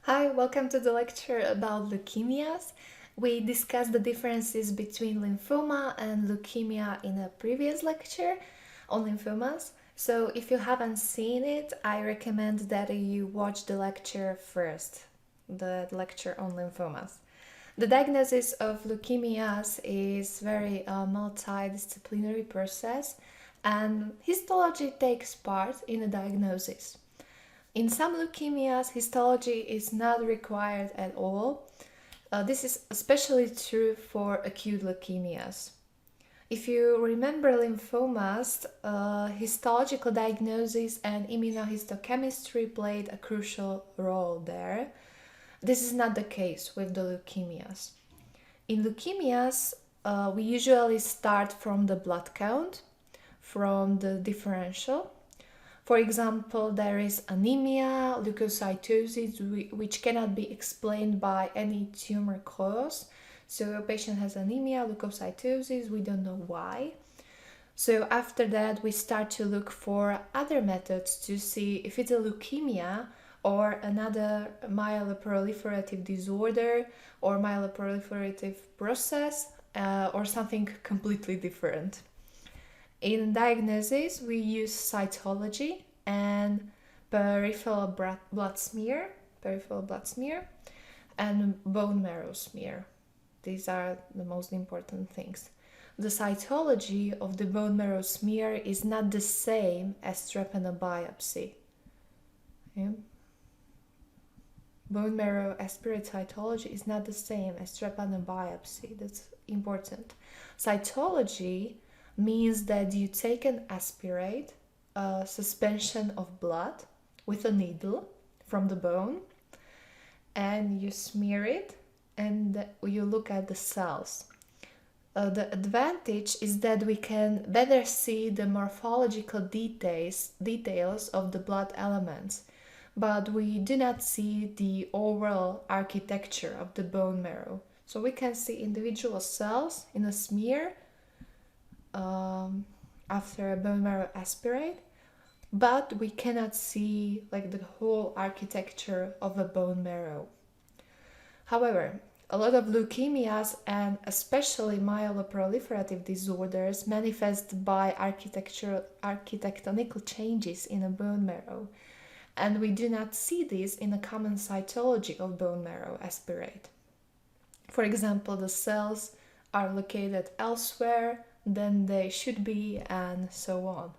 Hi, welcome to the lecture about leukemias. We discussed the differences between lymphoma and leukemia in a previous lecture on lymphomas. So if you haven't seen it, I recommend that you watch the lecture first, the lecture on lymphomas. The diagnosis of leukemias is very multidisciplinary process, and histology takes part in the diagnosis. In some leukemias, histology is not required at all. This is especially true for acute leukemias. If you remember lymphomas, histological diagnosis and immunohistochemistry played a crucial role there. This is not the case with the leukemias. In leukemias, we usually start from the blood count, from the differential. For example, there is anemia, leukocytosis, which cannot be explained by any tumor cause. So a patient has anemia, leukocytosis, we don't know why. So after that, we start to look for other methods to see if it's a leukemia or another myeloproliferative disorder or myeloproliferative process or something completely different. In diagnosis, we use cytology and peripheral blood smear, and bone marrow smear. These are the most important things. The cytology of the bone marrow smear is not the same as Rapino biopsy. Okay? Bone marrow aspirate cytology is not the same as Rapino biopsy. That's important. Cytology means that you take an aspirate, a suspension of blood with a needle from the bone, and you smear it and you look at the cells. The advantage is that we can better see the morphological details of the blood elements, but we do not see the overall architecture of the bone marrow. So we can see individual cells in a smear after a bone marrow aspirate, but we cannot see like the whole architecture of a bone marrow. However, a lot of leukemias and especially myeloproliferative disorders manifest by architectonical changes in a bone marrow, and we do not see this in a common cytology of bone marrow aspirate. For example, the cells are located elsewhere than they should be, and so on.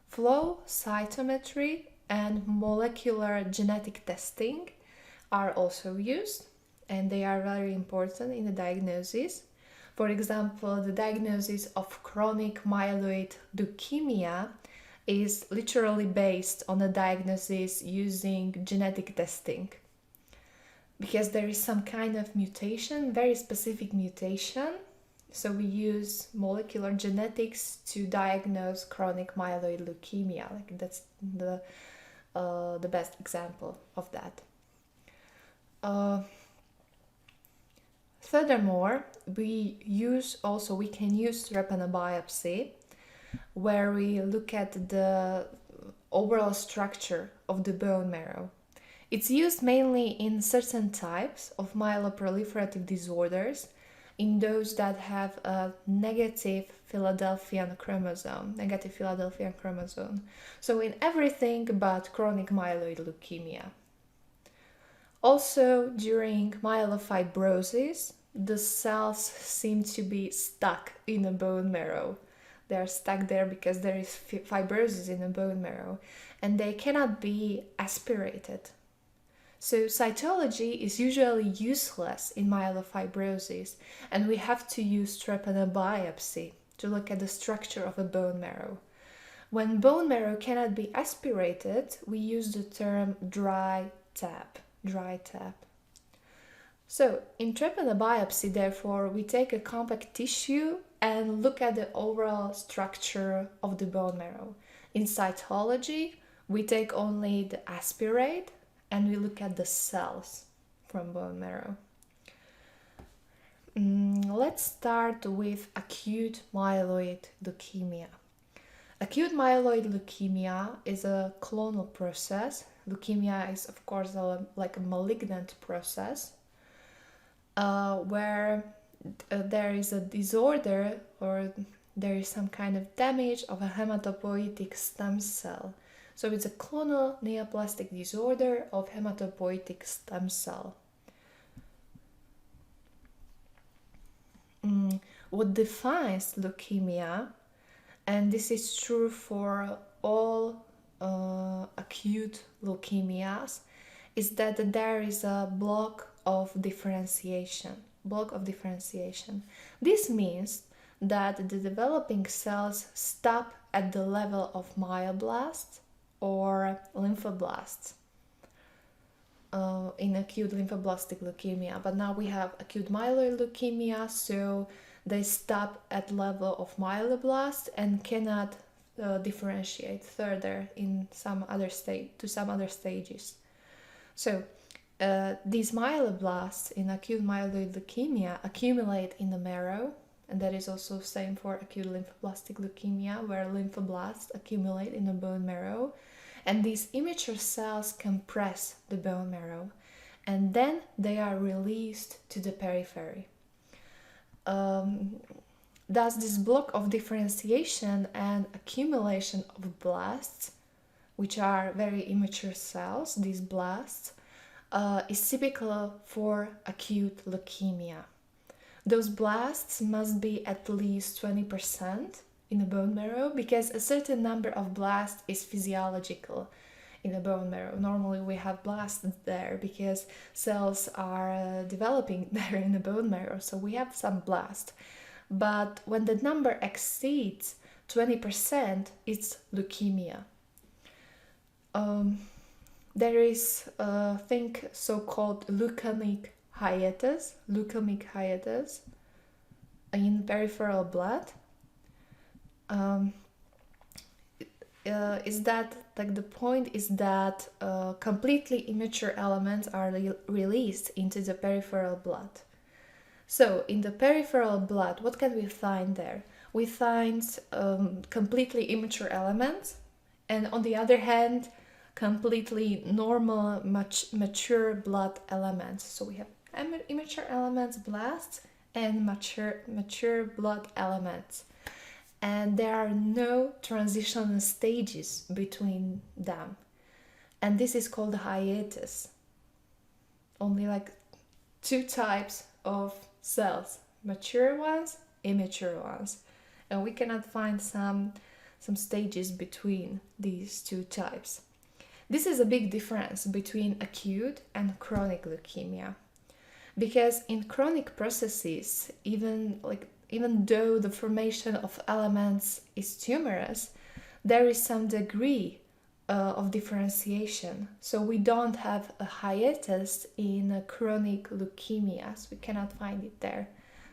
Flow cytometry and molecular genetic testing are also used, and they are very important in the diagnosis. For example, the diagnosis of chronic myeloid leukemia is literally based on a diagnosis using genetic testing, because there is some kind of mutation, very specific mutation. So we use molecular genetics to diagnose chronic myeloid leukemia. Like that's the best example of that. Furthermore, we can use Rapino biopsy, where we look at the overall structure of the bone marrow. It's used mainly in certain types of myeloproliferative disorders, in those that have a negative Philadelphian chromosome. So in everything but chronic myeloid leukemia. Also, during myelofibrosis, the cells seem to be stuck in the bone marrow. They are stuck there because there is fibrosis in the bone marrow, and they cannot be aspirated. So cytology is usually useless in myelofibrosis, and we have to use Rapino biopsy to look at the structure of a bone marrow. When bone marrow cannot be aspirated, we use the term dry tap. So in Rapino biopsy, therefore, we take a compact tissue and look at the overall structure of the bone marrow. In cytology, we take only the aspirate and we look at the cells from bone marrow. Let's start with acute myeloid leukemia. Acute myeloid leukemia is a clonal process. Leukemia is, of course, like a malignant process where there is a disorder or there is some kind of damage of a hematopoietic stem cell. So it's a clonal neoplastic disorder of hematopoietic stem cell. What defines leukemia, and this is true for all acute leukemias, is that there is a block of differentiation. This means that the developing cells stop at the level of myoblasts or lymphoblasts in acute lymphoblastic leukemia. But now we have acute myeloid leukemia, so they stop at level of myeloblasts and cannot differentiate further in some other stages. So these myeloblasts in acute myeloid leukemia accumulate in the marrow, and that is also same for acute lymphoblastic leukemia, where lymphoblasts accumulate in the bone marrow, and these immature cells compress the bone marrow, and then they are released to the periphery. Thus, this block of differentiation and accumulation of blasts, which are very immature cells, these blasts, is typical for acute leukemia. Those blasts must be at least 20% in the bone marrow, because a certain number of blasts is physiological in the bone marrow. Normally we have blasts there because cells are developing there in the bone marrow, so we have some blast. But when the number exceeds 20%, it's leukemia. There is a thing so-called leukemic hiatus in peripheral blood. Is that like the point is that completely immature elements are released into the peripheral blood. So in the peripheral blood, what can we find there? We find completely immature elements, and on the other hand, completely normal, mature blood elements. So we have immature elements, blasts, and mature blood elements. And there are no transitional stages between them. And this is called hiatus. Only like two types of cells, mature ones, immature ones. And we cannot find some stages between these two types. This is a big difference between acute and chronic leukemia. Because in chronic processes, even though the formation of elements is tumorous, there is some degree of differentiation. So we don't have a hiatus in chronic leukemias. We cannot find it there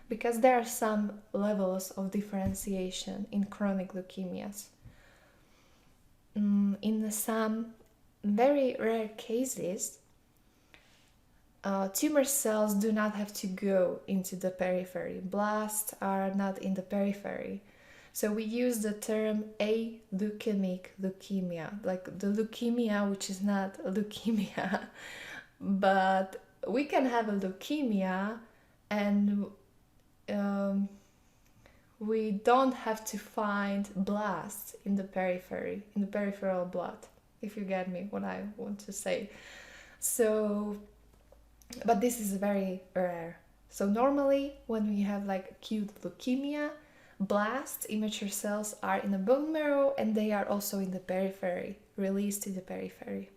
because there are some levels of differentiation in chronic leukemias. In some very rare cases, tumor cells do not have to go into the periphery. Blasts are not in the periphery. So we use the term aleukemic leukemia, like the leukemia which is not a leukemia. But we can have a leukemia and we don't have to find blasts in the periphery, in the peripheral blood, if you get me what I want to say. So, but this is very rare. So normally when we have like acute leukemia, blasts, immature cells are in the bone marrow and they are also in the periphery, released to the periphery.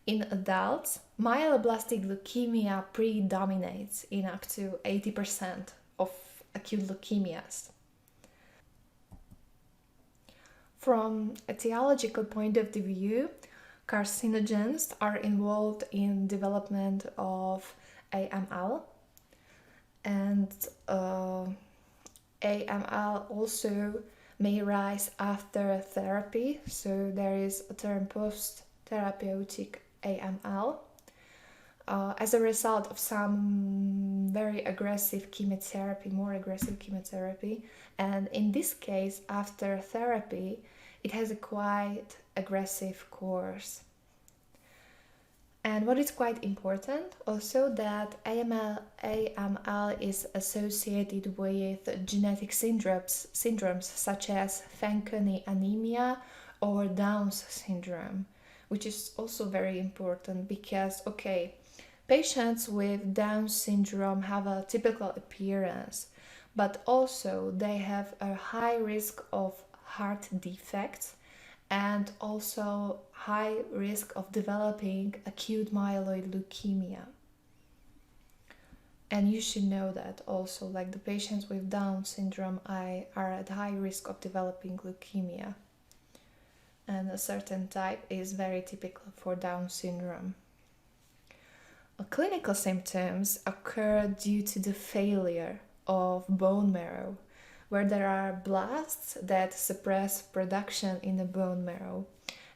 In adults, myeloblastic leukemia predominates in up to 80% of acute leukemias. From etiological point of view, carcinogens are involved in development of AML, and AML also may rise after therapy, so there is a term post-therapeutic AML. as a result of some very aggressive chemotherapy, more aggressive chemotherapy. And in this case, after therapy, it has a quite aggressive course. And what is quite important also that AML is associated with genetic syndromes such as Fanconi anemia or Down's syndrome, which is also very important because, okay, patients with Down syndrome have a typical appearance, but also they have a high risk of heart defects and also high risk of developing acute myeloid leukemia. And you should know that also, like the patients with Down syndrome are at high risk of developing leukemia. And a certain type is very typical for Down syndrome. Clinical symptoms occur due to the failure of bone marrow, where there are blasts that suppress production in the bone marrow.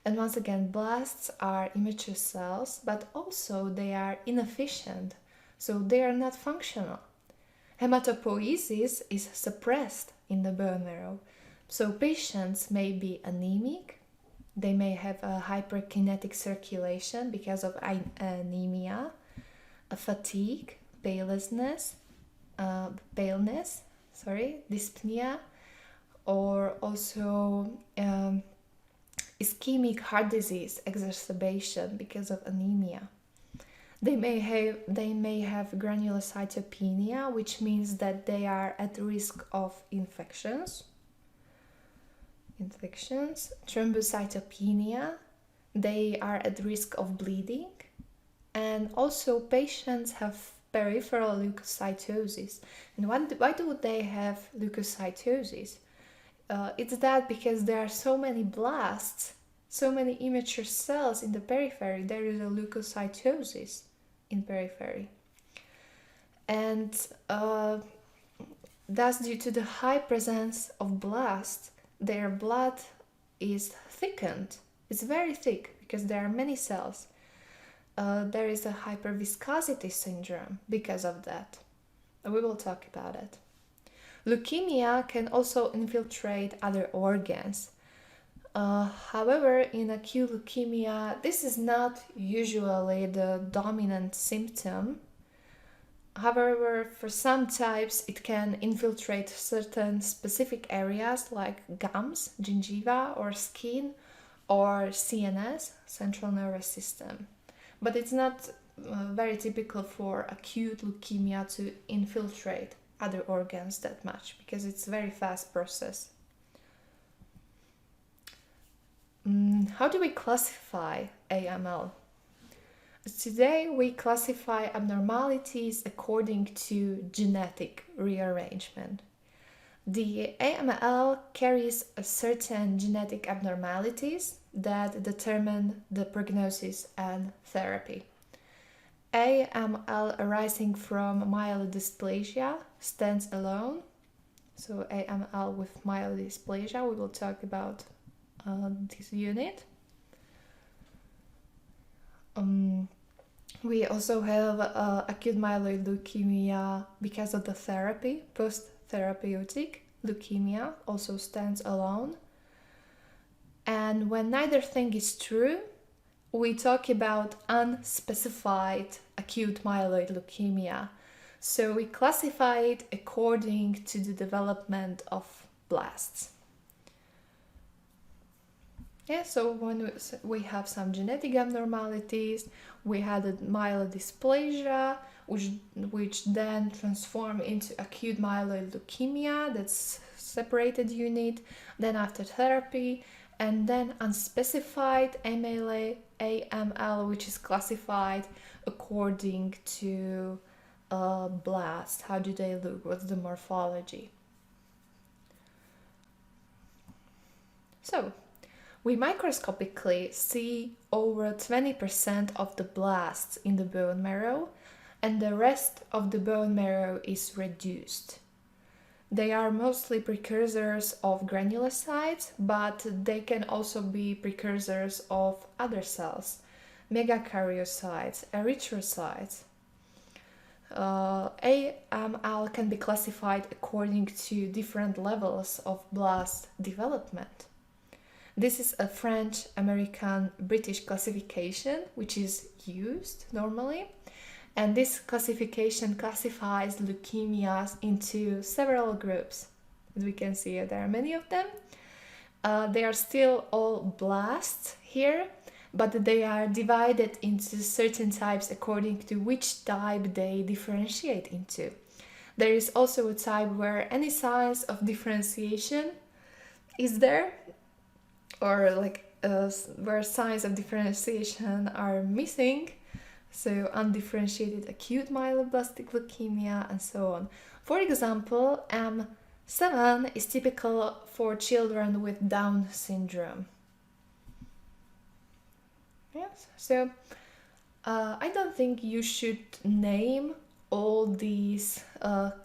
And once again, blasts are immature cells, but also they are inefficient, so they are not functional. Hematopoiesis is suppressed in the bone marrow, so patients may be anemic, they may have a hyperkinetic circulation because of anemia, a fatigue, paleness, dyspnea, or also ischemic heart disease exacerbation because of anemia. They may have granulocytopenia, which means that they are at risk of infections, thrombocytopenia, they are at risk of bleeding, and also patients have peripheral leukocytosis. And why do they have leukocytosis? It's that because there are so many blasts, so many immature cells in the periphery, there is a leukocytosis in periphery. And thus, due to the high presence of blasts, their blood is thickened. It's very thick because there are many cells. There is a hyperviscosity syndrome because of that. We will talk about it. Leukemia can also infiltrate other organs. However, in acute leukemia, this is not usually the dominant symptom. However, for some types, it can infiltrate certain specific areas like gums, gingiva, or skin, or CNS, central nervous system. But it's not very typical for acute leukemia to infiltrate other organs that much because it's a very fast process. How do we classify AML? Today we classify abnormalities according to genetic rearrangement. The AML carries a certain genetic abnormalities that determine the prognosis and therapy. AML arising from myelodysplasia stands alone. So AML with myelodysplasia, we will talk about this unit. We also have acute myeloid leukemia because of the therapy. Post-therapeutic leukemia also stands alone. And when neither thing is true, we talk about unspecified acute myeloid leukemia. So we classify it according to the development of blasts. Yeah, so when we have some genetic abnormalities, we had a myelodysplasia, which then transform into acute myeloid leukemia, that's separated unit, then after therapy, and then unspecified AML, which is classified according to blast. How do they look? What's the morphology? So, we microscopically see over 20% of the blasts in the bone marrow, and the rest of the bone marrow is reduced. They are mostly precursors of granulocytes, but they can also be precursors of other cells, megakaryocytes, erythrocytes. AML can be classified according to different levels of blast development. This is a French, American, British classification which is used normally, and this classification classifies leukemias into several groups. As we can see, there are many of them. They are still all blasts here, but they are divided into certain types according to which type they differentiate into. There is also a type where any signs of differentiation is there, or where signs of differentiation are missing, so undifferentiated acute myeloblast leukemia and so on. For example, M7 is typical for children with Down syndrome. Yes, so I don't think you should name all these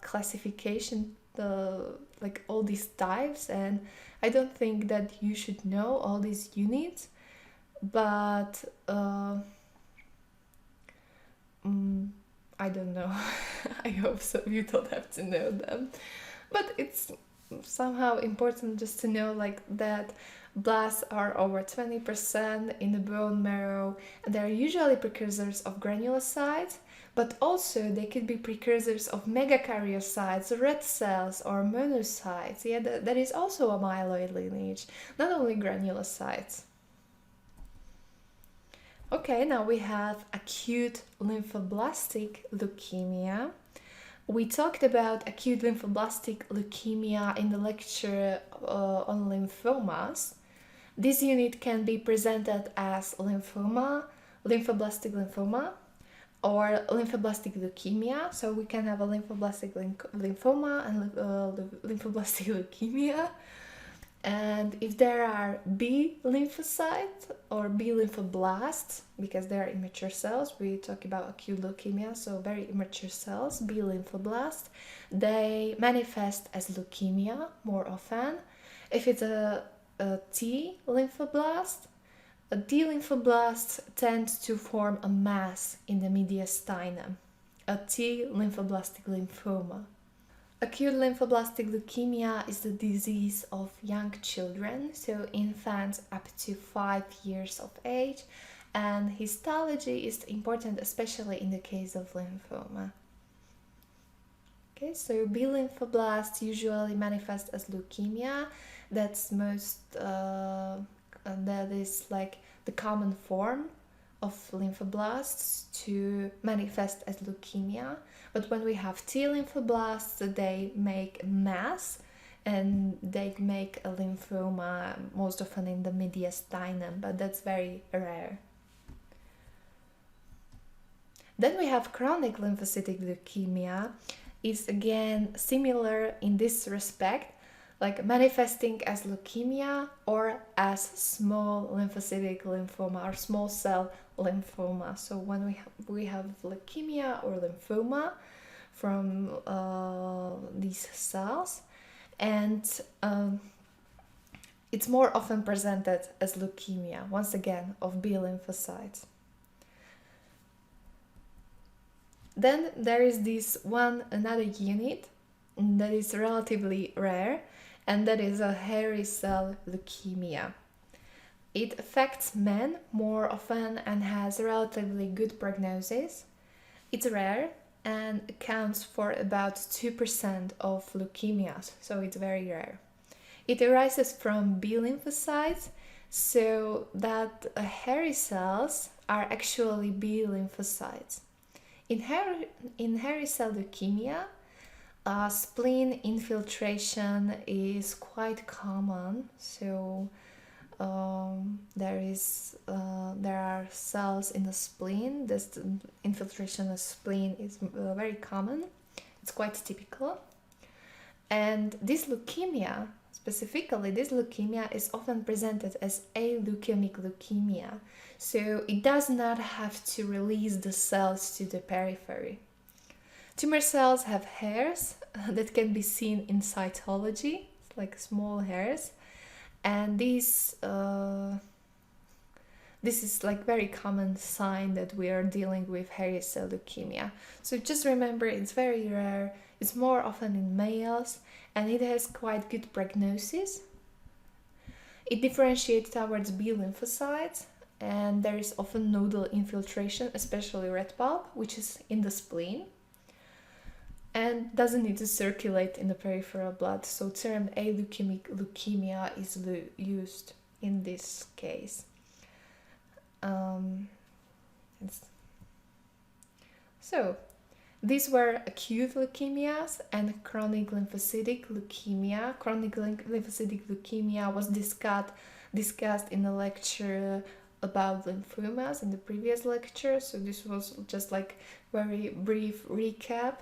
classification, all these types, and I don't think that you should know all these units, but I don't know. I hope so. You don't have to know them, but it's somehow important just to know that blasts are over 20% in the bone marrow, and they are usually precursors of granulocytes, but also they could be precursors of megakaryocytes, red cells, or monocytes. Yeah, that is also a myeloid lineage, not only granulocytes. Okay, now we have acute lymphoblastic leukemia. We talked about acute lymphoblastic leukemia in the lecture on lymphomas. This unit can be presented as lymphoma, lymphoblastic lymphoma, or lymphoblastic leukemia. So we can have a lymphoblastic lymphoma and lymphoblastic leukemia. And if there are B lymphocytes or B lymphoblasts, because they are immature cells, we talk about acute leukemia, so very immature cells, B lymphoblasts, they manifest as leukemia more often. If it's a T lymphoblast, a T lymphoblast tends to form a mass in the mediastinum, a T lymphoblastic lymphoma. Acute lymphoblastic leukemia is the disease of young children, so infants up to 5 years of age, and histology is important, especially in the case of lymphoma. Okay, so B lymphoblasts usually manifest as leukemia. That's that is the common form of lymphoblasts to manifest as leukemia. But when we have T lymphoblasts, they make mass and they make a lymphoma most often in the mediastinum, but that's very rare. Then we have chronic lymphocytic leukemia. It's again similar in this respect, manifesting as leukemia or as small lymphocytic lymphoma or small cell lymphoma. So when we have leukemia or lymphoma from these cells, and it's more often presented as leukemia, once again, of B lymphocytes. Then there is another unit that is relatively rare, and that is a hairy cell leukemia. It affects men more often and has relatively good prognosis. It's rare and accounts for about 2% of leukemias, so it's very rare. It arises from B lymphocytes, so that hairy cells are actually B lymphocytes. In hairy cell leukemia, spleen infiltration is quite common, so there are cells in the spleen. This infiltration of spleen is very common. It's quite typical. And this leukemia, specifically, is often presented as aleukemic leukemia. So it does not have to release the cells to the periphery. Tumor cells have hairs that can be seen in cytology, like small hairs, and these This is like very common sign that we are dealing with hairy cell leukemia. So just remember, it's very rare, it's more often in males, and it has quite good prognosis. It differentiates towards B lymphocytes, and there is often nodal infiltration, especially red pulp, which is in the spleen, and doesn't need to circulate in the peripheral blood. So term aleukemic leukemia is used in this case. So these were acute leukemias and chronic lymphocytic leukemia. Chronic lymphocytic leukemia was discussed in a lecture about lymphomas in the previous lecture, so this was just like very brief recap.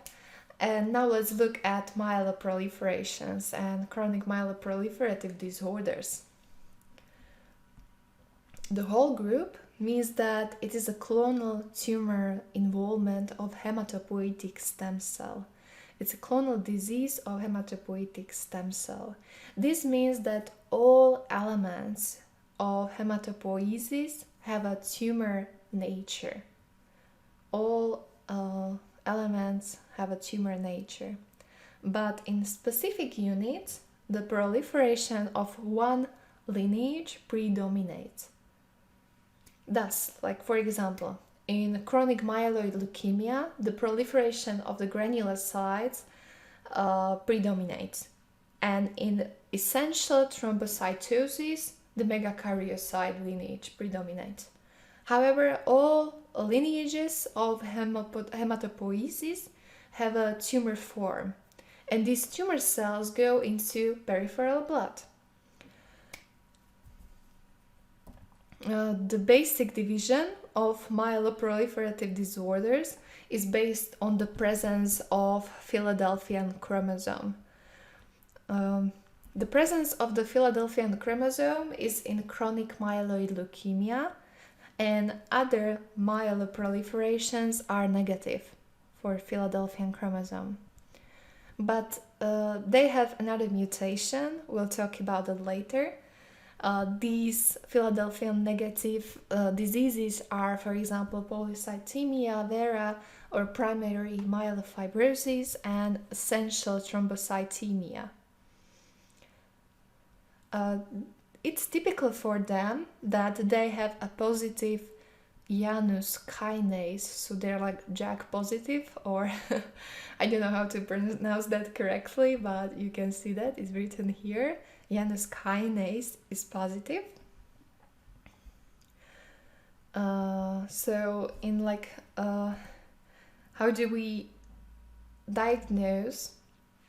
And now let's look at myeloproliferations and chronic myeloproliferative disorders. The whole group means that it is a clonal tumor involvement of hematopoietic stem cell. It's a clonal disease of hematopoietic stem cell. This means that all elements of hematopoiesis have a tumor nature. All elements have a tumor nature. But in specific units, the proliferation of one lineage predominates. Thus, like for example, in chronic myeloid leukemia, the proliferation of the granulocytes predominates. And in essential thrombocytosis, the megakaryocyte lineage predominates. However, all lineages of hematopoiesis have a tumor form, and these tumor cells go into peripheral blood. The basic division of myeloproliferative disorders is based on the presence of Philadelphian chromosome. The presence of the Philadelphian chromosome is in chronic myeloid leukemia, and other myeloproliferations are negative for Philadelphian chromosome. But they have another mutation, we'll talk about it later. These Philadelphian negative diseases are, for example, Polycythemia Vera or primary myelofibrosis and essential thrombocythemia. It's typical for them that they have a positive Janus kinase, so they're like JAK positive, or I don't know how to pronounce that correctly, but you can see that it's written here. Janus kinase is positive. So in like how do we diagnose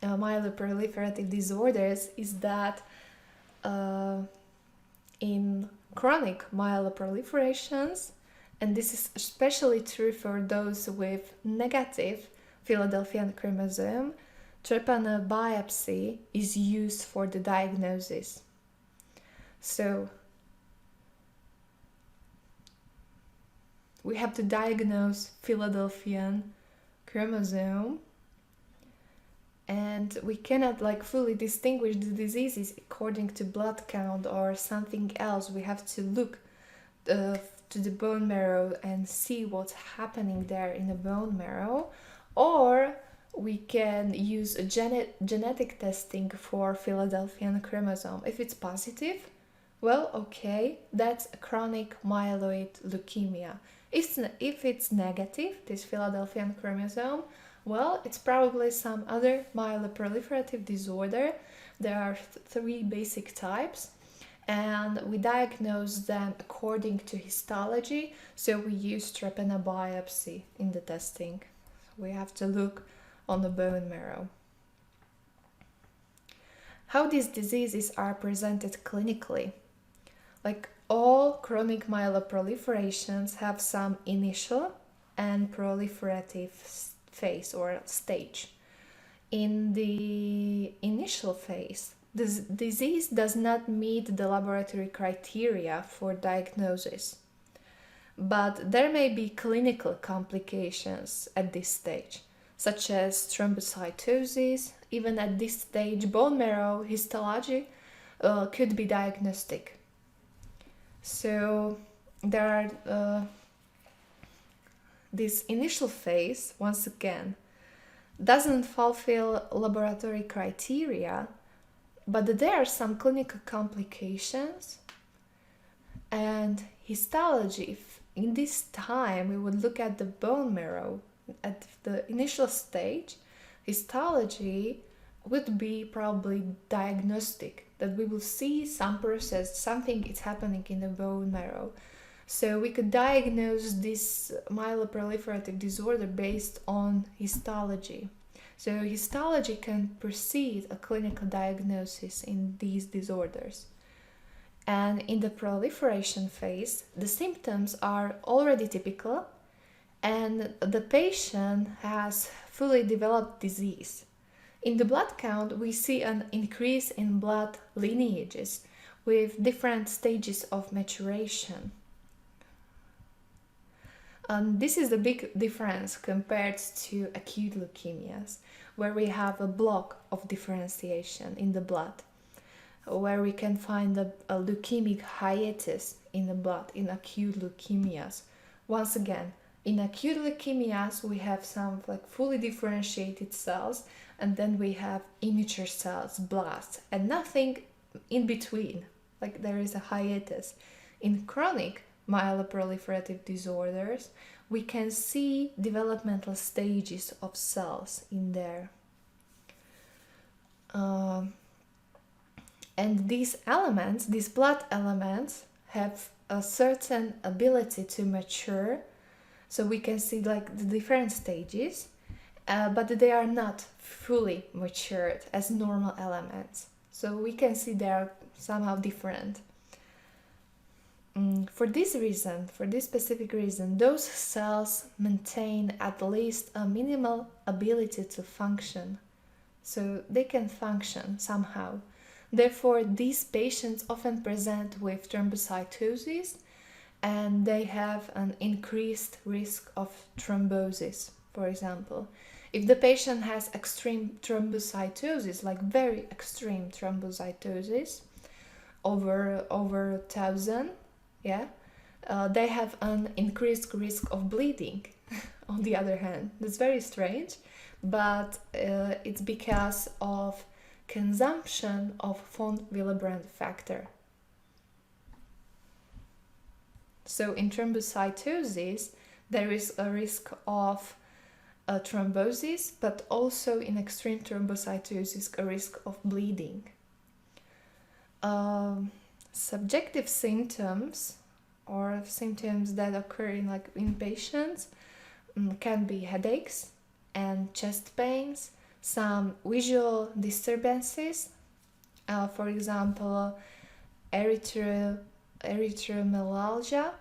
myeloproliferative disorders is that in chronic myeloproliferations, and this is especially true for those with negative Philadelphian chromosome, Rapino biopsy is used for the diagnosis. So we have to diagnose Philadelphian chromosome, and we cannot like fully distinguish the diseases according to blood count or something else. We have to look to the bone marrow and see what's happening there in the bone marrow, or we can use a genetic testing for Philadelphian chromosome. If it's positive, well, okay, that's a chronic myeloid leukemia. If it's negative, this Philadelphian chromosome, well, it's probably some other myeloproliferative disorder. There are three basic types, and we diagnose them according to histology, so we use Rapino biopsy in the testing. We have to look on the bone marrow. How these diseases are presented clinically? Like all chronic myeloproliferations have some initial and proliferative phase or stage. In the initial phase, this disease does not meet the laboratory criteria for diagnosis, but there may be clinical complications at this stage, such as thrombocytosis. Even at this stage, bone marrow histology could be diagnostic. So there are this initial phase, once again, doesn't fulfill laboratory criteria, but there are some clinical complications. And histology, if in this time we would look at the bone marrow at the initial stage, histology would be probably diagnostic, that we will see some process, something is happening in the bone marrow. So we could diagnose this myeloproliferative disorder based on histology. So histology can precede a clinical diagnosis in these disorders. And in the proliferation phase, the symptoms are already typical and the patient has fully developed disease. In the blood count, we see an increase in blood lineages with different stages of maturation. This is the big difference compared to acute leukemias, where we have a block of differentiation in the blood, where we can find a leukemic hiatus in the blood in acute leukemias. Once again, in acute leukemias, we have some fully differentiated cells, and then we have immature cells, blasts, and nothing in between, there is a hiatus. In chronic myeloproliferative disorders, we can see developmental stages of cells in there. And these elements, these blood elements, have a certain ability to mature. So we can see the different stages, but they are not fully matured as normal elements. So we can see they are somehow different. For this specific reason, those cells maintain at least a minimal ability to function. So they can function somehow. Therefore, these patients often present with thrombocytosis and they have an increased risk of thrombosis, for example. If the patient has extreme thrombocytosis, very extreme thrombocytosis, over 1,000, they have an increased risk of bleeding. On the other hand, that's very strange, but it's because of consumption of von Willebrand factor. So in thrombocytosis, there is a risk of thrombosis, but also in extreme thrombocytosis, a risk of bleeding. Subjective symptoms or symptoms that occur in patients can be headaches and chest pains, some visual disturbances, for example, erythromelalgia,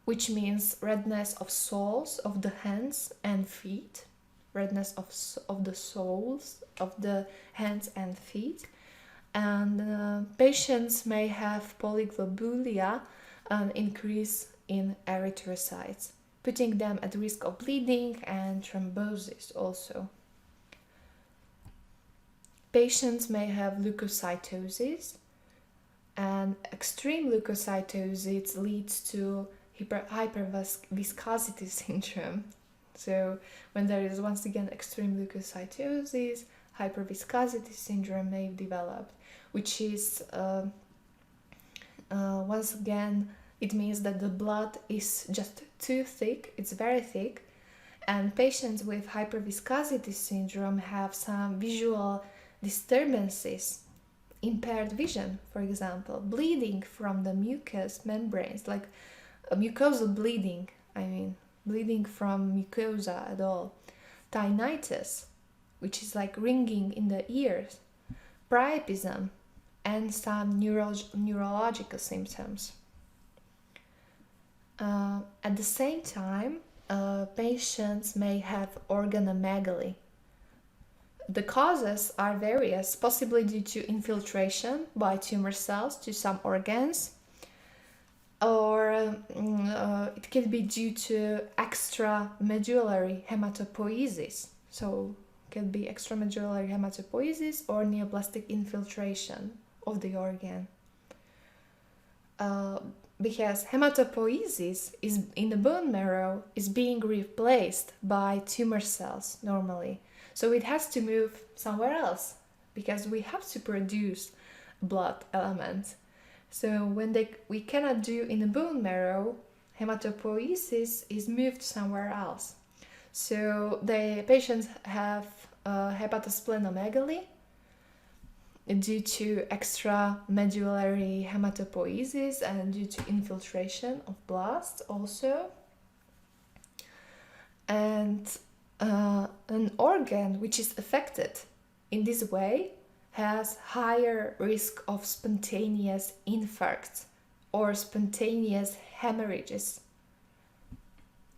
which means redness of soles of the hands and feet, redness of the soles of the hands and feet. And patients may have polyglobulia, an increase in erythrocytes, putting them at risk of bleeding and thrombosis also. Patients may have leukocytosis, and extreme leukocytosis leads to hyperviscosity syndrome. So when there is once again extreme leukocytosis, hyperviscosity syndrome may develop, which is once again, it means that the blood is just too thick, it's very thick, and patients with hyperviscosity syndrome have some visual disturbances, impaired vision, for example, bleeding from the mucous membranes, like a mucosal bleeding, bleeding from mucosa at all, tinnitus, which is ringing in the ears, priapism, and some neurological symptoms. At the same time, patients may have organomegaly. The causes are various, possibly due to infiltration by tumor cells to some organs, or it could be due to extramedullary hematopoiesis. So it could be extramedullary hematopoiesis or neoplastic infiltration of the organ. because hematopoiesis is in the bone marrow is being replaced by tumor cells normally. So it has to move somewhere else because we have to produce blood elements. So when we cannot do in the bone marrow, hematopoiesis is moved somewhere else. So the patients have hepatosplenomegaly due to extramedullary hematopoiesis and due to infiltration of blasts also. And an organ which is affected in this way has higher risk of spontaneous infarcts or spontaneous hemorrhages.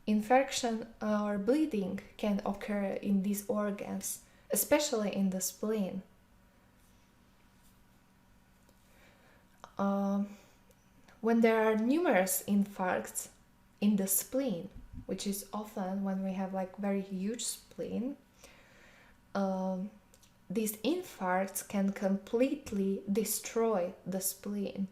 Infarction or bleeding can occur in these organs, especially in the spleen. When there are numerous infarcts in the spleen, which is often when we have like very huge spleen, these infarcts can completely destroy the spleen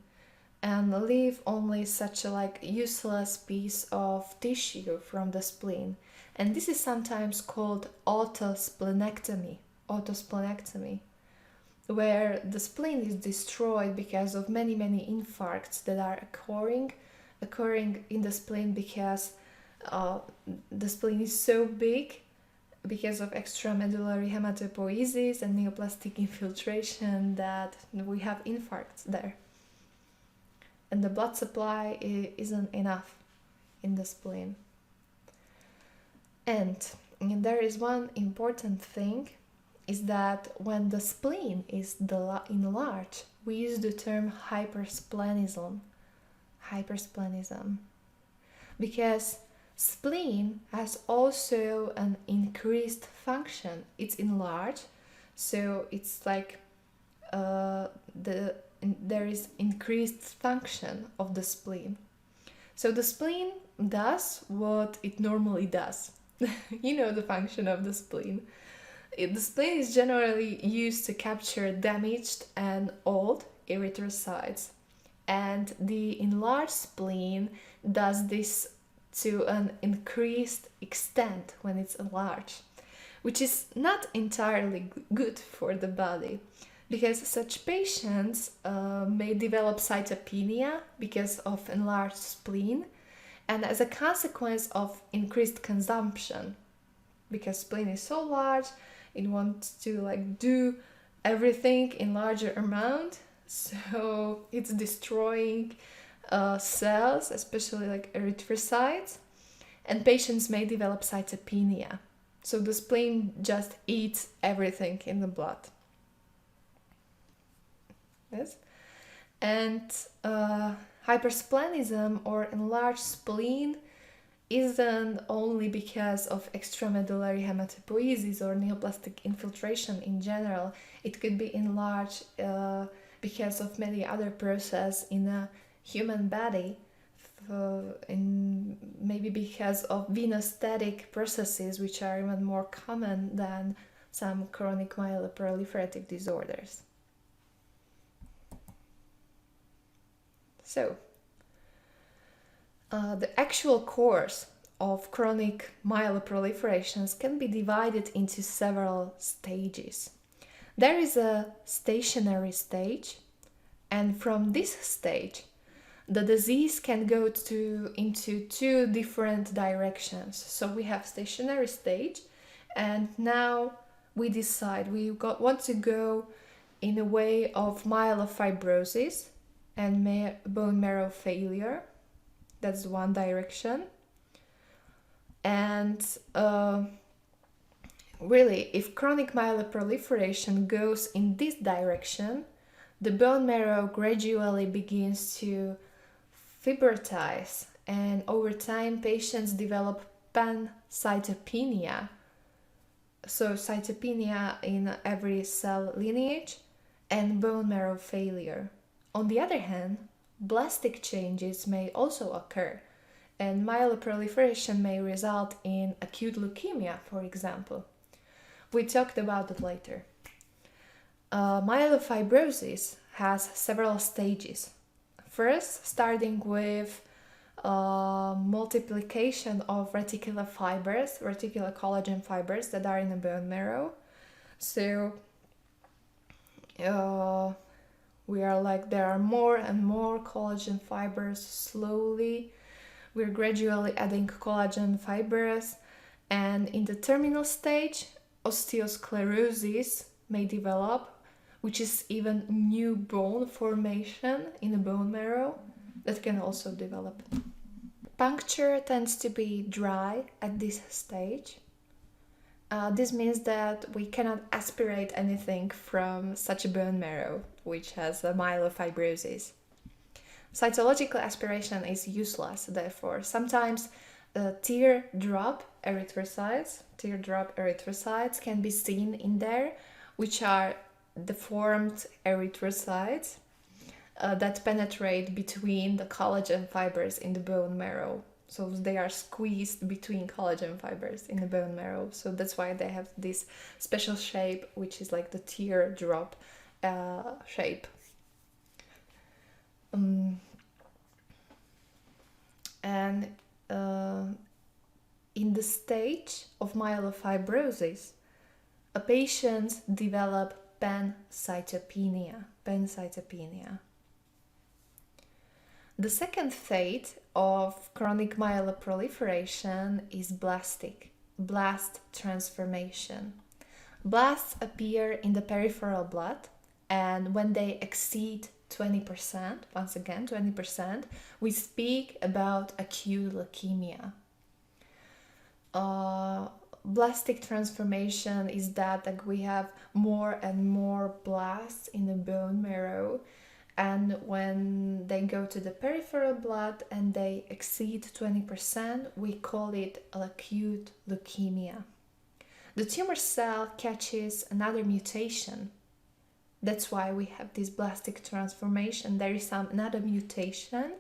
and leave only such a like useless piece of tissue from the spleen. And this is sometimes called autosplenectomy, where the spleen is destroyed because of many infarcts that are occurring in the spleen because the spleen is so big because of extramedullary hematopoiesis and neoplastic infiltration that we have infarcts there. And the blood supply isn't enough in the spleen. And there is one important thing, is that when the spleen is enlarged, we use the term hypersplenism, because spleen has also an increased function. It's enlarged, so it's like there is increased function of the spleen. So the spleen does what it normally does. You know the function of the spleen. The spleen is generally used to capture damaged and old erythrocytes, and the enlarged spleen does this to an increased extent when it's enlarged, which is not entirely good for the body, because such patients may develop cytopenia because of enlarged spleen and as a consequence of increased consumption, because spleen is so large, it wants to like do everything in larger amount, so it's destroying cells, especially like erythrocytes, and patients may develop cytopenia. So the spleen just eats everything in the blood. Yes, and hypersplenism or enlarged spleen isn't only because of extramedullary hematopoiesis or neoplastic infiltration in general. It could be enlarged because of many other processes in a human body, maybe because of venostatic processes, which are even more common than some chronic myeloproliferative disorders. So, the actual course of chronic myeloproliferations can be divided into several stages. There is a stationary stage, and from this stage, the disease can go into two different directions. So we have stationary stage, and now we decide we want to go in a way of myelofibrosis and bone marrow failure. That's one direction. And really, if chronic myeloproliferation goes in this direction, the bone marrow gradually begins to fibrotize, and over time patients develop pancytopenia. So cytopenia in every cell lineage and bone marrow failure. On the other hand, blastic changes may also occur, and myeloproliferation may result in acute leukemia, for example. We talked about it later. Myelofibrosis has several stages. First, starting with multiplication of reticular fibers, reticular collagen fibers that are in the bone marrow. So we are like, there are more and more collagen fibers. Slowly we're gradually adding collagen fibers, and in the terminal stage osteosclerosis may develop, which is even new bone formation in the bone marrow that can also develop. Puncture tends to be dry at this stage. This means that we cannot aspirate anything from such a bone marrow, which has a myelofibrosis. Cytological aspiration is useless, therefore. Sometimes teardrop erythrocytes can be seen in there, which are deformed erythrocytes that penetrate between the collagen fibers in the bone marrow. So they are squeezed between collagen fibers in the bone marrow. So that's why they have this special shape, which is like the teardrop shape. And in the stage of myelofibrosis, a patient develops pancytopenia. The second fate of chronic myeloproliferation is blastic, blast transformation. Blasts appear in the peripheral blood, and when they exceed 20%, once again 20%, we speak about acute leukemia. Blastic transformation is that like we have more and more blasts in the bone marrow, and when they go to the peripheral blood and they exceed 20%, we call it acute leukemia. The tumor cell catches another mutation. That's why we have this blastic transformation. There is another mutation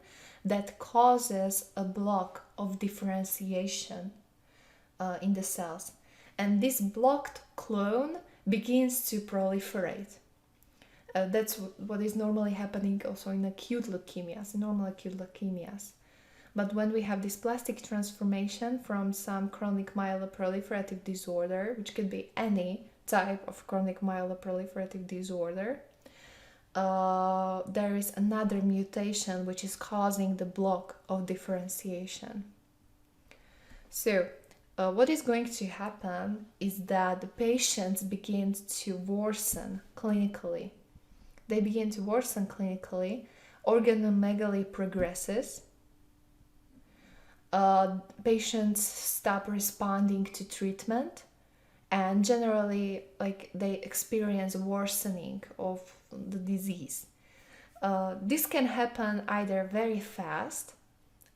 that causes a block of differentiation in the cells. And this blocked clone begins to proliferate. That's what is normally happening also in acute leukemias, normal acute leukemias. But when we have this plastic transformation from some chronic myeloproliferative disorder, which could be any type of chronic myeloproliferative disorder, there is another mutation which is causing the block of differentiation. So what is going to happen is that the patients begin to worsen clinically. They begin to worsen clinically. Organomegaly progresses. Patients stop responding to treatment, and generally like they experience worsening of the disease. This can happen either very fast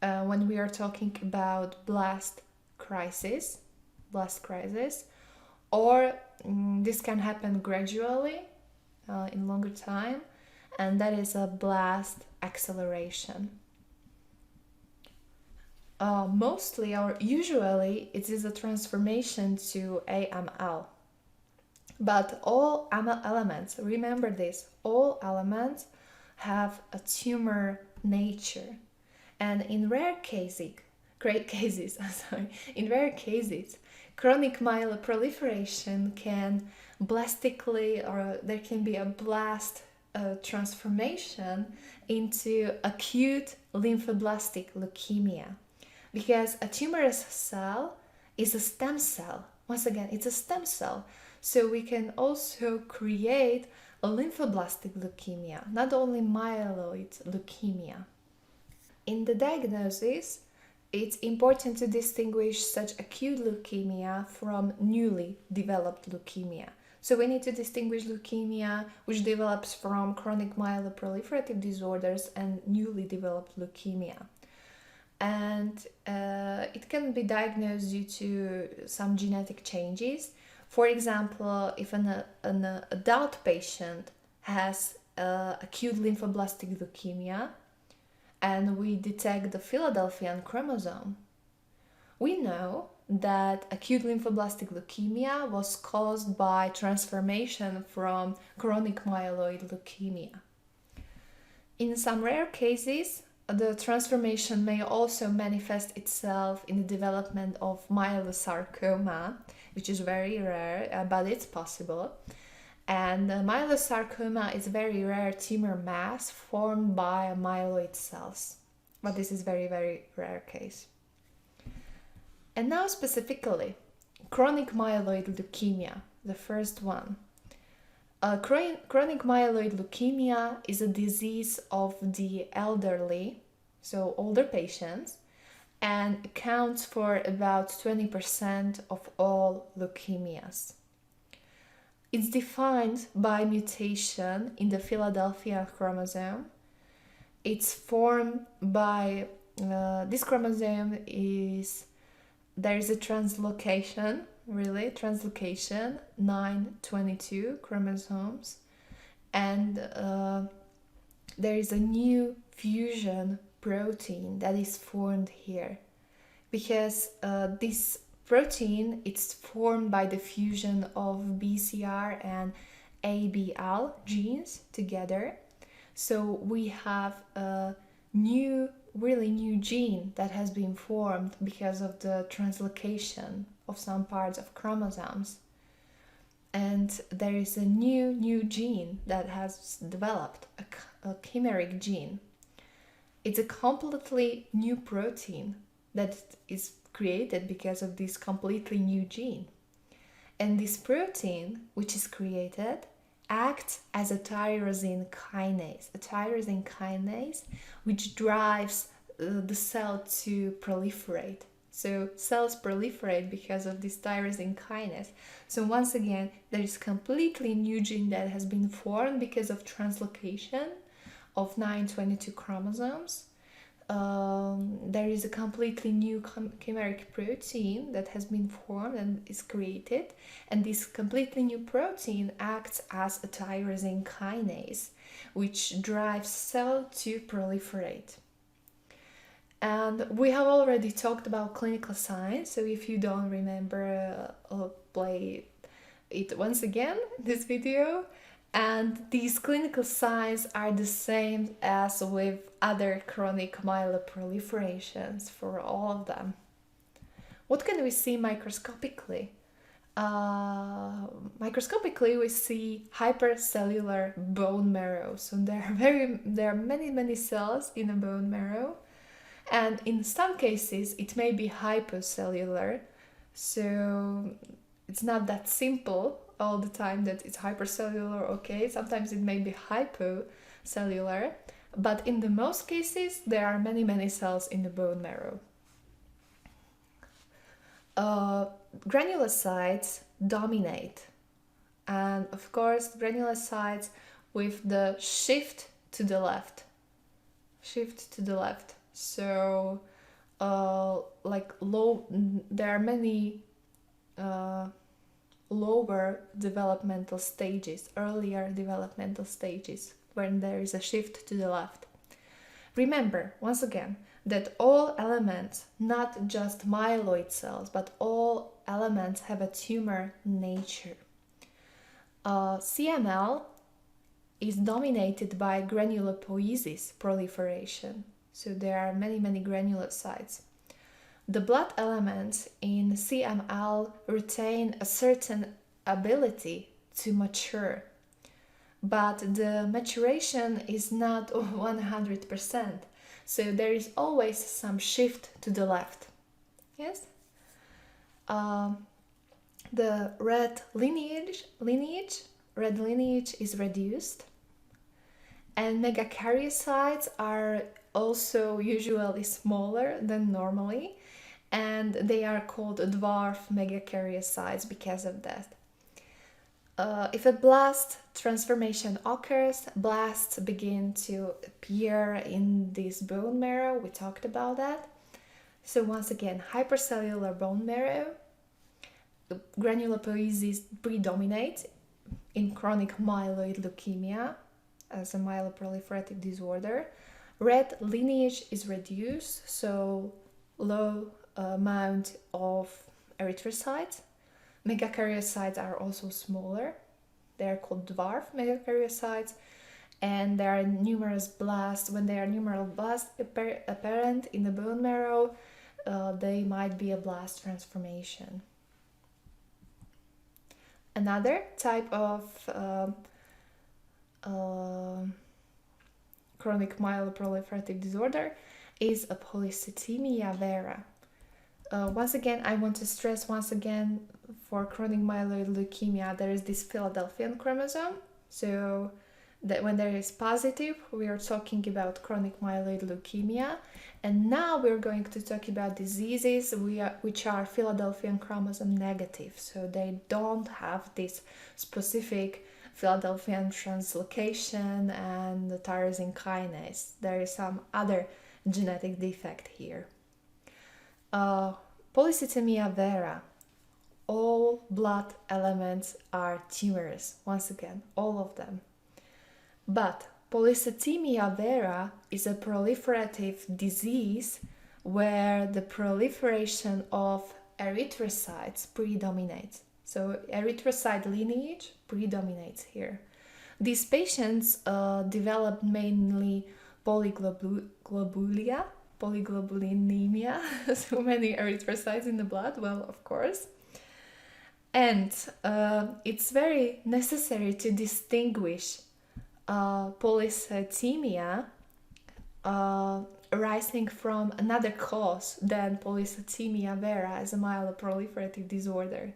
when we are talking about blast crisis, or this can happen gradually in longer time, and that is a blast acceleration. Mostly or usually it is a transformation to AML. But all AML elements, remember this, all elements have a tumor nature. And in rare cases, chronic myeloproliferation can blastically, or there can be a blast transformation into acute lymphoblastic leukemia. Because a tumorous cell is a stem cell. Once again, it's a stem cell. So we can also create a lymphoblastic leukemia, not only myeloid leukemia. In the diagnosis, it's important to distinguish such acute leukemia from newly developed leukemia. So we need to distinguish leukemia which develops from chronic myeloproliferative disorders and newly developed leukemia. And it can be diagnosed due to some genetic changes. For example, if an adult patient has acute lymphoblastic leukemia and we detect the Philadelphian chromosome, we know that acute lymphoblastic leukemia was caused by transformation from chronic myeloid leukemia. In some rare cases, the transformation may also manifest itself in the development of myelosarcoma, which is very rare, but it's possible. And myelosarcoma is a very rare tumor mass formed by myeloid cells, but this is very, very rare case. And now specifically, chronic myeloid leukemia, the first one. Chronic myeloid leukemia is a disease of the elderly, so older patients, and accounts for about 20% of all leukemias. It's defined by mutation in the Philadelphia chromosome. It's formed by this chromosome there is a translocation, translocation 922 chromosomes, and there is a new fusion protein that is formed here, because this protein, it's formed by the fusion of BCR and ABL genes together. So we have a really new gene that has been formed because of the translocation of some parts of chromosomes. And there is a new gene that has developed, a chimeric gene. It's a completely new protein that is created because of this completely new gene. And this protein, which is created, acts as a tyrosine kinase, which drives the cell to proliferate. So cells proliferate because of this tyrosine kinase. So once again, there is completely new gene that has been formed because of translocation of 922 chromosomes. There is a completely new chimeric protein that has been formed and is created, and this completely new protein acts as a tyrosine kinase, which drives cell to proliferate. And we have already talked about clinical signs, so if you don't remember, I'll play it once again in this video. And these clinical signs are the same as with other chronic myeloproliferations for all of them. What can we see microscopically? Microscopically, we see hypercellular bone marrow. So there are many cells in a bone marrow, and in some cases it may be hypocellular. So it's not that simple all the time that it's hypercellular, okay? Sometimes it may be hypocellular, but in the most cases there are many cells in the bone marrow. Granulocytes dominate, and of course granulocytes with the shift to the left. So there are many lower developmental stages, earlier developmental stages, when there is a shift to the left. Remember, once again, that all elements, not just myeloid cells, but all elements have a tumor nature. CML is dominated by granulopoiesis proliferation, so there are many granulocytes. The blood elements in CML retain a certain ability to mature, but the maturation is not 100%, so there is always some shift to the left. Yes? The red lineage is reduced, and megakaryocytes are also usually smaller than normally, and they are called dwarf megakaryocytes because of that. If a blast transformation occurs, blasts begin to appear in this bone marrow. We talked about that. So once again, hypercellular bone marrow, granulopoiesis predominates in chronic myeloid leukemia as a myeloproliferative disorder. Red lineage is reduced, so low amount of erythrocytes. Megakaryocytes are also smaller. They are called dwarf megakaryocytes. and there are numerous blasts. When there are numerous blasts apparent in the bone marrow, they might be a blast transformation. Another type of chronic myeloproliferative disorder is a Polycythemia Vera. Once again, I want to stress for chronic myeloid leukemia, there is this Philadelphian chromosome. So that when there is positive, we are talking about chronic myeloid leukemia. And now we're going to talk about diseases which are Philadelphian chromosome negative. So they don't have this specific Philadelphian translocation and the tyrosine kinase. There is some other genetic defect here. Polycythemia Vera. All blood elements are tumors. Once again, all of them. But Polycythemia Vera is a proliferative disease where the proliferation of erythrocytes predominates. So erythrocyte lineage predominates here. These patients develop mainly polyglobulinemia, so many erythrocytes in the blood, well, of course. And it's very necessary to distinguish polycythemia arising from another cause than Polycythemia Vera as a myeloproliferative disorder,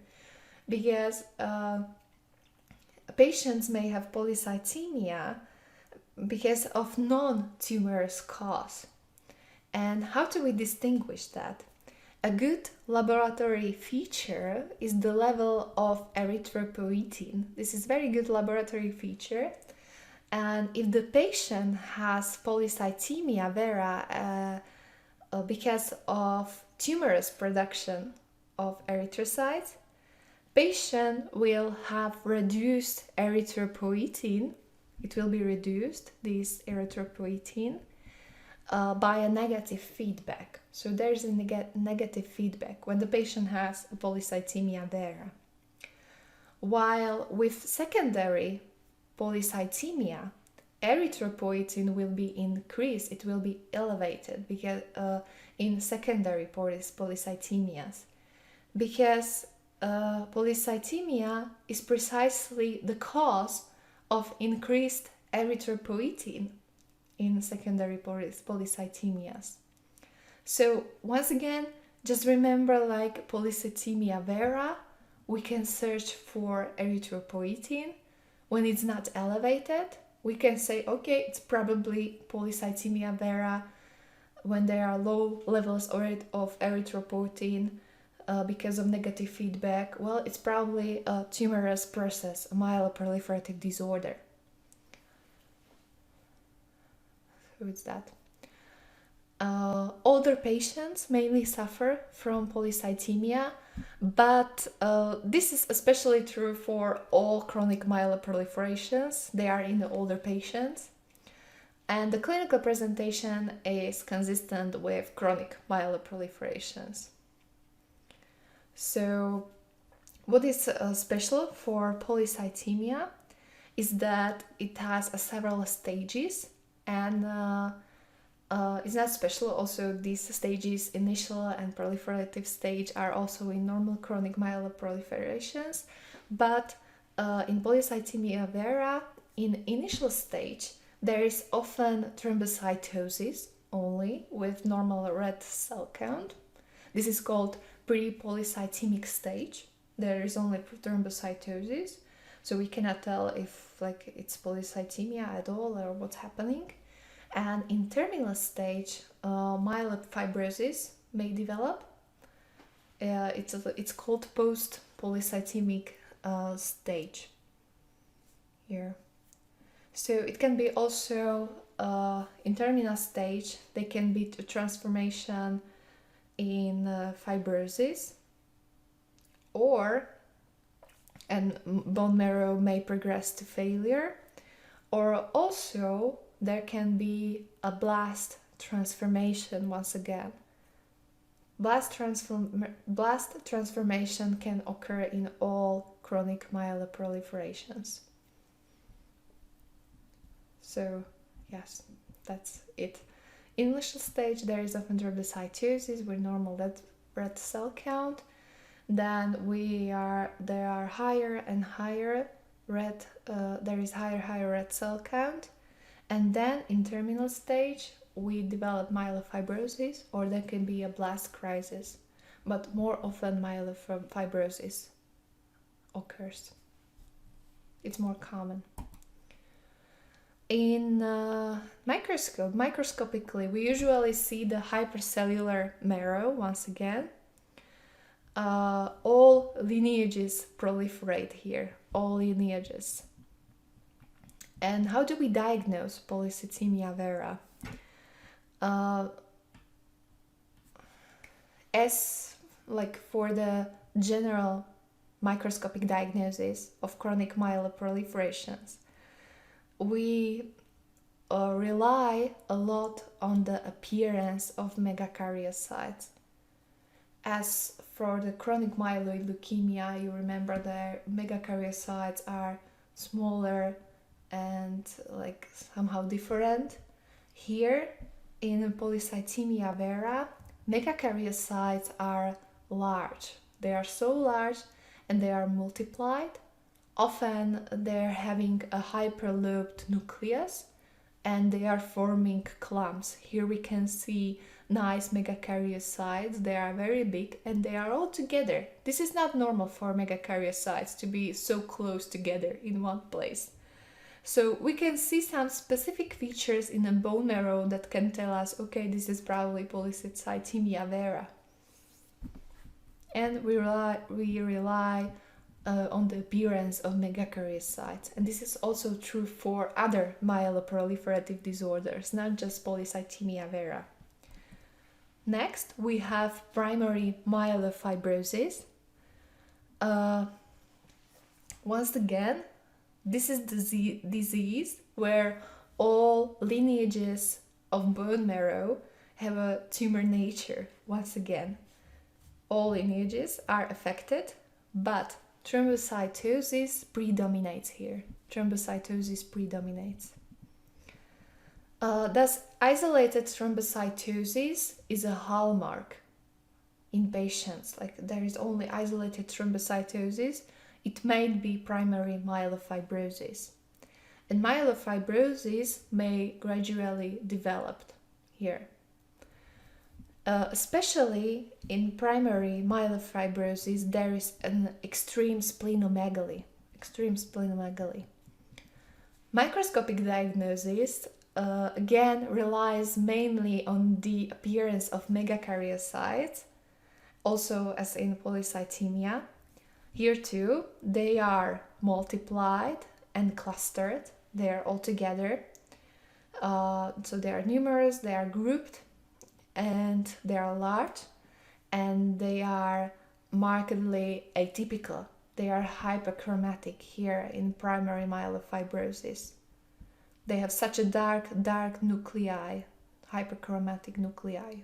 because patients may have polycythemia because of non-tumorous cause. And how do we distinguish that? A good laboratory feature is the level of erythropoietin. This is very good laboratory feature. And if the patient has Polycythemia Vera because of tumorous production of erythrocytes, patient will have reduced erythropoietin. It will be reduced, this erythropoietin, by a negative feedback. So there's a negative feedback when the patient has a Polycythemia Vera. While with secondary polycythemia, erythropoietin will be increased, it will be elevated because in secondary polycythemias, because polycythemia is precisely the cause of increased erythropoietin in secondary polycythemias. So once again, just remember, like Polycythemia Vera, we can search for erythropoietin. When it's not elevated, we can say, okay, it's probably Polycythemia Vera. When there are low levels of erythropoietin because of negative feedback, well, it's probably a tumorous process, a myeloproliferative disorder. So it's that. Older patients mainly suffer from polycythemia, but this is especially true for all chronic myeloproliferations. They are in the older patients. And the clinical presentation is consistent with chronic myeloproliferations. So what is special for polycythemia is that it has several stages, and it's not special. Also, these stages, initial and proliferative stage, are also in normal chronic myeloproliferations. But in Polycythemia Vera, in initial stage, there is often thrombocytosis only with normal red cell count. This is called pre-polycythemic stage. There is only thrombocytosis, so we cannot tell if it's polycythemia at all or what's happening. And in terminal stage, myelofibrosis may develop. It's called post-polycythemic stage here. So it can be also in terminal stage, there can be a transformation in fibrosis, and bone marrow may progress to failure, or also there can be a blast transformation once again. Blast transformation can occur in all chronic myeloproliferations. So yes, that's it. Initial stage, there is often thrombocytosis with normal red cell count. Then there are higher and higher there is higher red cell count. And then in terminal stage, we develop myelofibrosis, or there can be a blast crisis, but more often myelofibrosis occurs. It's more common. In microscopically, we usually see the hypercellular marrow once again. All lineages proliferate here, all lineages. And how do we diagnose Polycythemia Vera? As like for the general microscopic diagnosis of chronic myeloproliferations, we rely a lot on the appearance of megakaryocytes. As for the chronic myeloid leukemia, you remember the megakaryocytes are smaller and like somehow different. Here in Polycythemia Vera, megakaryocytes are large. They are so large and they are multiplied. Often they're having a hyperlobed nucleus and they are forming clumps. Here we can see nice megakaryocytes. They are very big and they are all together. This is not normal for megakaryocytes to be so close together in one place. So we can see some specific features in the bone marrow that can tell us, okay, this is probably Polycythemia Vera. And we rely on the appearance of megakaryocytes. And this is also true for other myeloproliferative disorders, not just Polycythemia Vera. Next, we have primary myelofibrosis. Once again, this is the disease where all lineages of bone marrow have a tumor nature. Once again, all lineages are affected, but thrombocytosis predominates here. Thrombocytosis predominates. Thus, isolated thrombocytosis is a hallmark in patients. Like there is only isolated thrombocytosis, it may be primary myelofibrosis. And myelofibrosis may gradually develop here. Especially in primary myelofibrosis, there is an extreme splenomegaly. Microscopic diagnosis again relies mainly on the appearance of megakaryocytes, also as in polycythemia. Here too, they are multiplied and clustered. They are all together. So they are numerous, they are grouped, and they are large, and they are markedly atypical. They are hyperchromatic here in primary myelofibrosis. They have such a dark nuclei, hyperchromatic nuclei.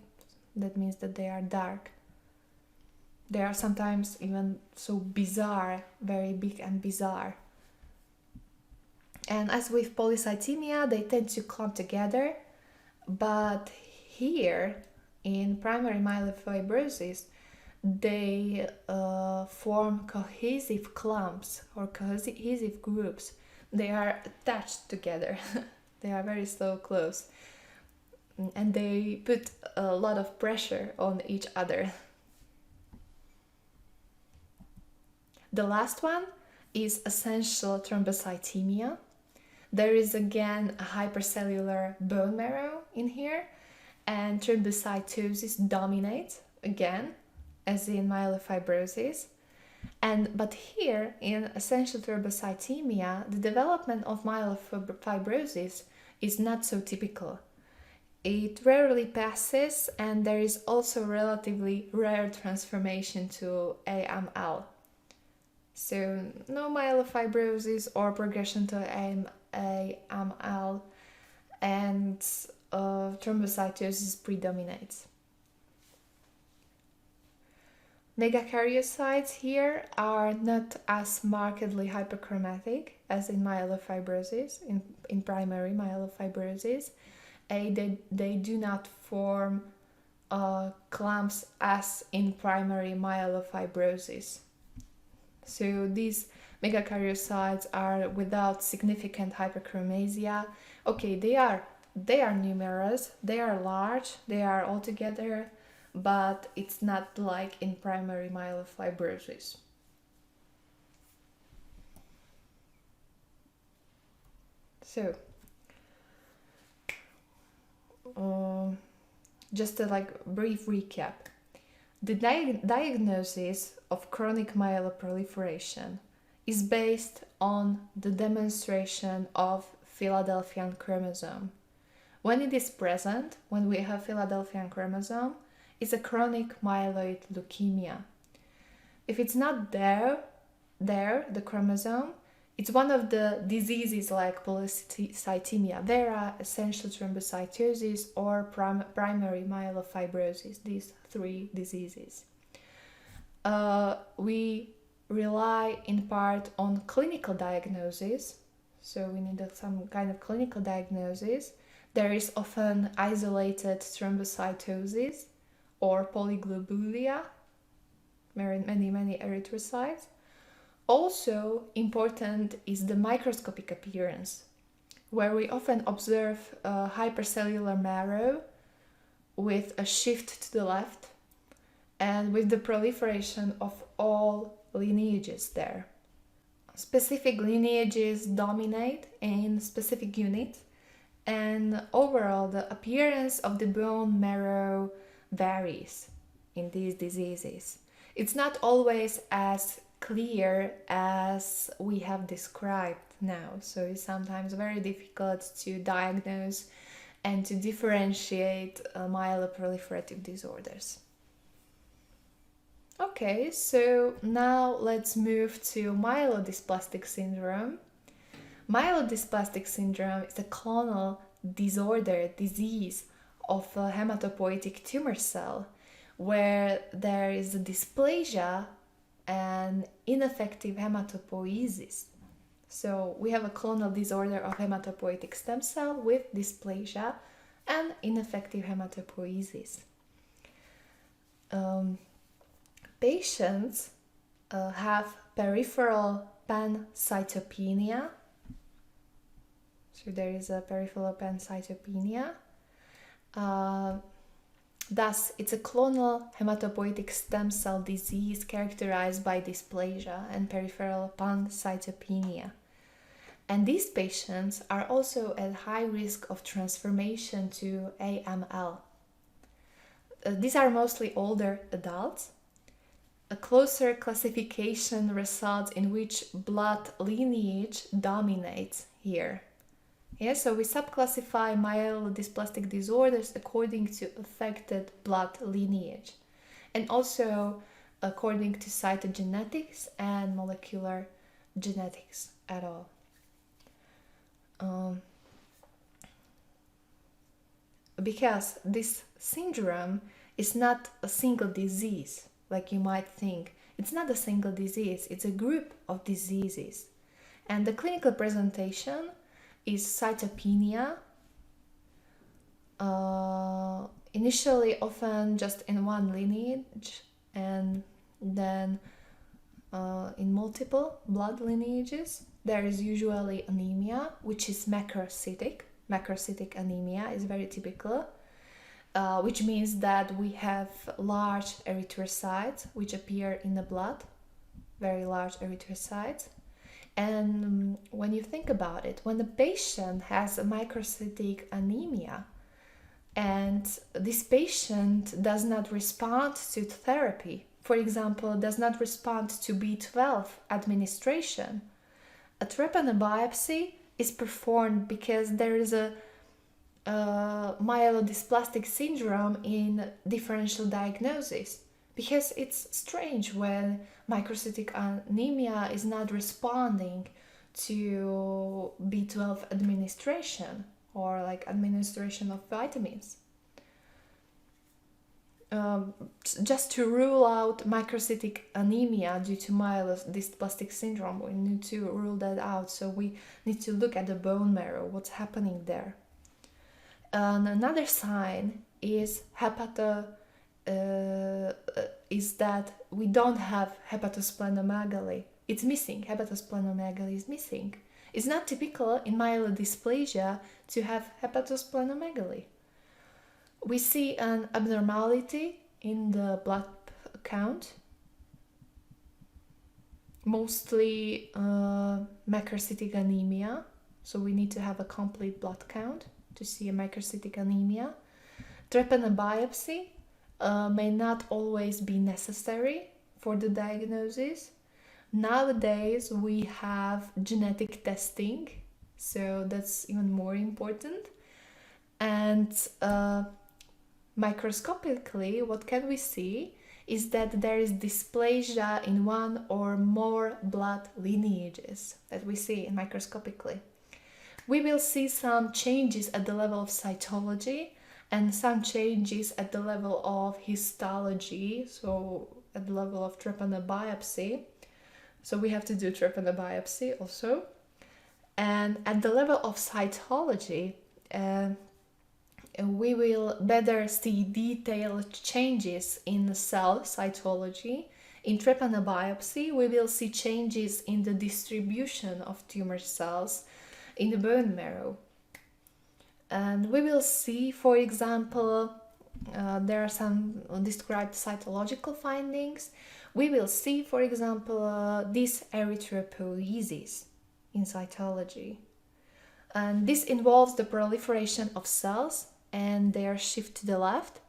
That means that they are dark. They are sometimes even so bizarre, very big and bizarre. And as with polycythemia, they tend to clump together, but here in primary myelofibrosis, they form cohesive clumps or cohesive groups. They are attached together. They are very so close. And they put a lot of pressure on each other. The last one is essential thrombocythemia. There is again a hypercellular bone marrow in here, and thrombocytosis dominates again, as in myelofibrosis. But here in essential thrombocythemia, the development of myelofibrosis is not so typical. It rarely passes, and there is also relatively rare transformation to AML. So no myelofibrosis or progression to AML, and thrombocytosis predominates. Megakaryocytes here are not as markedly hyperchromatic as in myelofibrosis, in primary myelofibrosis. They do not form clumps as in primary myelofibrosis. So these megakaryocytes are without significant hyperchromasia. Okay, they are numerous, they are large, they are all together, but it's not like in primary myelofibrosis. So, just a brief recap. The diagnosis of chronic myeloproliferation is based on the demonstration of Philadelphian chromosome. When it is present, when we have Philadelphian chromosome, it's a chronic myeloid leukemia. If it's not there, the chromosome, it's one of the diseases like Polycythemia Vera, essential thrombocytosis, or primary myelofibrosis, these three diseases. We rely in part on clinical diagnosis, so we need some kind of clinical diagnosis. There is often isolated thrombocytosis or polyglobulia, many erythrocytes. Also important is the microscopic appearance, where we often observe a hypercellular marrow with a shift to the left and with the proliferation of all lineages there. Specific lineages dominate in specific units, and overall the appearance of the bone marrow varies in these diseases. It's not always as clear as we have described now, so it's sometimes very difficult to diagnose and to differentiate myeloproliferative disorders. Okay, so now let's move to Myelodysplastic Syndrome. Myelodysplastic Syndrome is a clonal disease of a hematopoietic tumor cell where there is a dysplasia and ineffective hematopoiesis. So we have a clonal disorder of hematopoietic stem cell with dysplasia and ineffective hematopoiesis. Patients have peripheral pancytopenia. So there is a peripheral pancytopenia. Thus, it's a clonal hematopoietic stem cell disease characterized by dysplasia and peripheral pancytopenia. And these patients are also at high risk of transformation to AML. These are mostly older adults. A closer classification results in which blood lineage dominates here. Yeah, so we subclassify myelodysplastic disorders according to affected blood lineage, and also according to cytogenetics and molecular genetics at all. Because this syndrome is not a single disease, like you might think. It's not a single disease, it's a group of diseases. And the clinical presentation is cytopenia, initially often just in one lineage, and then in multiple blood lineages. There is usually anemia, which is macrocytic. Macrocytic anemia is very typical, which means that we have large erythrocytes which appear in the blood, very large erythrocytes. And when you think about it, when the patient has a microcytic anemia and this patient does not respond to therapy, for example, does not respond to B12 administration, a Rapino biopsy is performed because there is a myelodysplastic syndrome in differential diagnosis. Because it's strange when microcytic anemia is not responding to B12 administration or like administration of vitamins. just to rule out microcytic anemia due to Myelodysplastic Syndrome, we need to rule that out. So we need to look at the bone marrow, what's happening there. And another sign is is that we don't have hepatosplenomegaly. It's missing. Hepatosplenomegaly is missing. It's not typical in myelodysplasia to have hepatosplenomegaly. We see an abnormality in the blood count, mostly macrocytic anemia. So we need to have a complete blood count to see a microcytic anemia. Rapino biopsy may not always be necessary for the diagnosis. Nowadays we have genetic testing, so that's even more important. And microscopically, what can we see is that there is dysplasia in one or more blood lineages that we see microscopically. We will see some changes at the level of cytology and some changes at the level of histology, so at the level of Rapino biopsy. So we have to do Rapino biopsy also. And at the level of cytology, we will better see detailed changes in the cell cytology. In Rapino biopsy, we will see changes in the distribution of tumor cells in the bone marrow. And we will see, for example, there are some described cytological findings. We will see, for example, this erythropoiesis in cytology. And this involves the proliferation of cells and their shift to the left.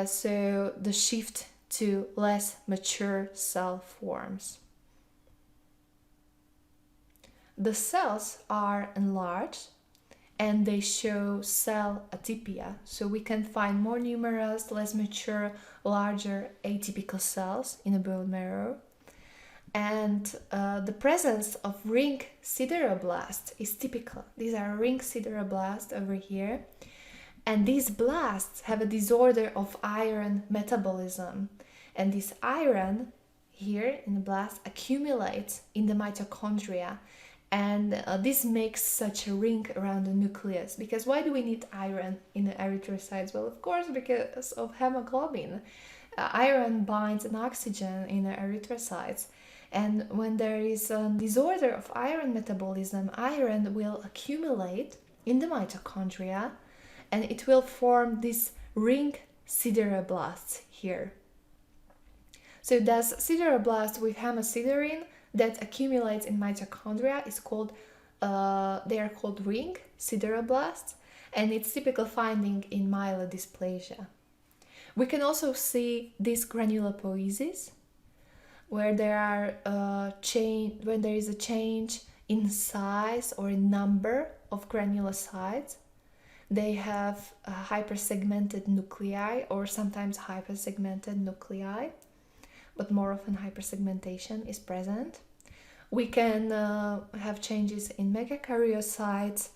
So the shift to less mature cell forms. The cells are enlarged and they show cell atypia. So we can find more numerous, less mature, larger atypical cells in the bone marrow. And the presence of ring sideroblasts is typical. These are ring sideroblasts over here. And these blasts have a disorder of iron metabolism. And this iron here in the blast accumulates in the mitochondria. And this makes such a ring around the nucleus. Because why do we need iron in the erythrocytes? Well, of course, because of hemoglobin. Iron binds an oxygen in the erythrocytes. And when there is a disorder of iron metabolism, iron will accumulate in the mitochondria and it will form this ring sideroblasts here. So this sideroblast with hemosiderin that accumulates in mitochondria is called, they are called ring sideroblasts, and it's typical finding in myelodysplasia. We can also see this granulopoiesis, where there are when there is a change in size or in number of granulocytes. They have hypersegmented nuclei or sometimes hypersegmented nuclei, but more often hypersegmentation is present. We can have changes in megakaryocytes.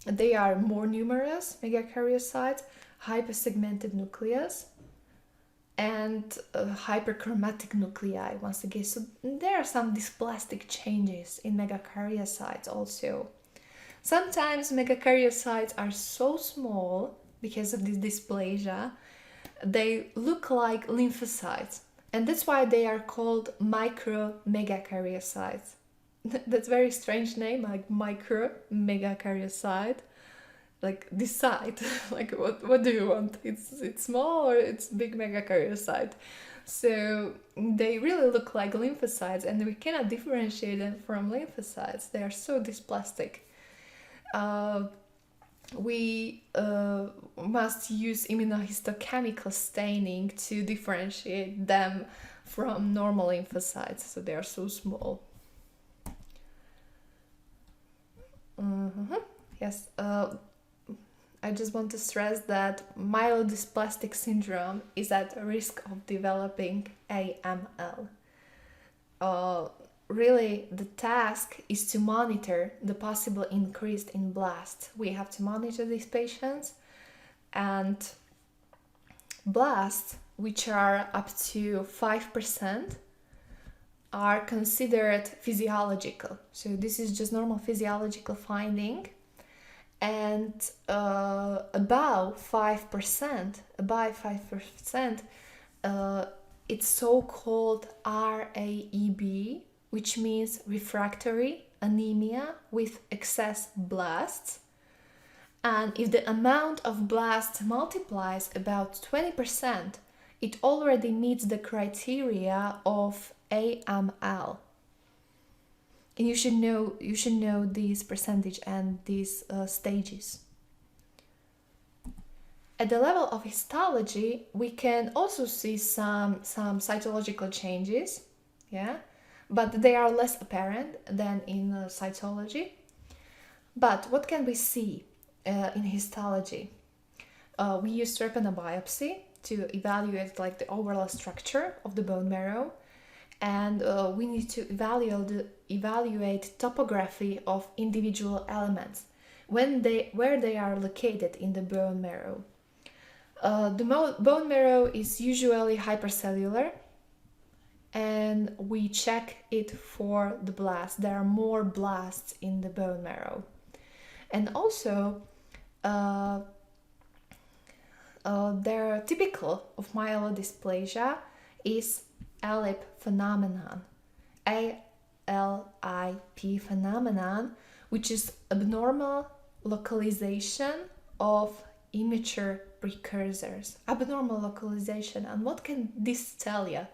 They are more numerous, megakaryocytes, hypersegmented nucleus, and hyperchromatic nuclei once again. So there are some dysplastic changes in megakaryocytes also. Sometimes megakaryocytes are so small because of this dysplasia, they look like lymphocytes. And that's why they are called micro-megakaryocytes. That's a very strange name, like micro-megakaryocyte. Like decide, like what do you want? It's small or it's big megakaryocyte. So they really look like lymphocytes and we cannot differentiate them from lymphocytes. They are so dysplastic. We must use immunohistochemical staining to differentiate them from normal lymphocytes, so they are so small. Yes, I just want to stress that Myelodysplastic Syndrome is at risk of developing AML. Really, the task is to monitor the possible increase in blast. We have to monitor these patients and Blasts, which are up to 5%, are considered physiological. So this is just normal physiological finding. And above 5%, it's so-called RAEB, which means refractory anemia with excess blasts. And if the amount of blasts multiplies about 20%, it already meets the criteria of AML. And you should know these percentage and these stages. At the level of histology, we can also see some cytological changes, yeah, but they are less apparent than in cytology. But what can we see in histology? We use Rapino Biopsy to evaluate like the overall structure of the bone marrow, and we need to evaluate topography of individual elements where they are located in the bone marrow. The bone marrow is usually hypercellular, and we check it for the blasts. There are more blasts in the bone marrow. And also, they're typical of myelodysplasia is ALIP phenomenon, ALIP phenomenon, which is abnormal localization of immature precursors. Abnormal localization. And what can this tell you?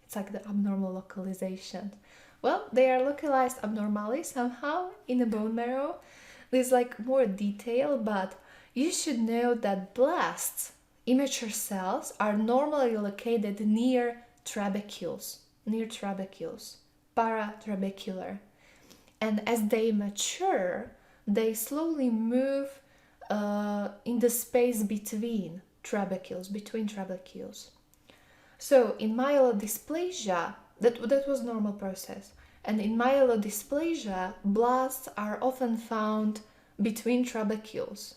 It's like the abnormal localization. Well, they are localized abnormally somehow in the bone marrow. There's like more detail, but you should know that blasts, immature cells, are normally located near trabecules, paratrabecular. And as they mature, they slowly move in the space between trabecules. So in myelodysplasia, that was normal process. And in myelodysplasia, blasts are often found between trabecules,